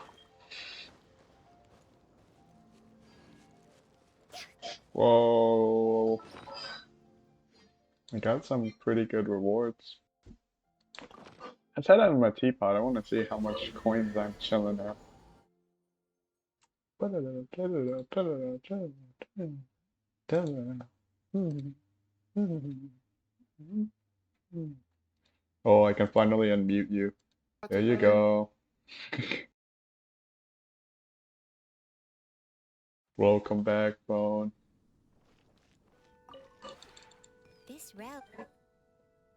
Whoa. I got some pretty good rewards. I set that in my teapot. I want to see how much coins I'm chilling at. Oh, I can finally unmute you. There you go. Welcome back, Bone. This realm.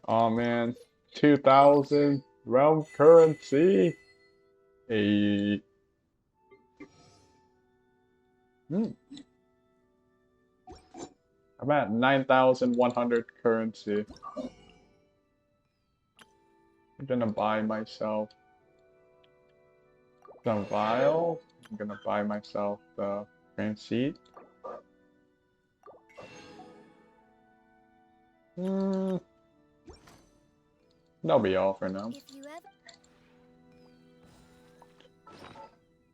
Oh man, 2,000 realm currency. Hey. I'm at 9,100 currency. I'm gonna buy myself the vial. I'm gonna buy myself the grand seat. That'll be all for now.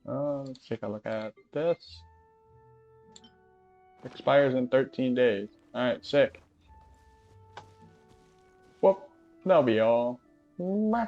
Let's take a look at this. Expires in 13 days. Alright, sick. Whoop. That'll be all. Bye.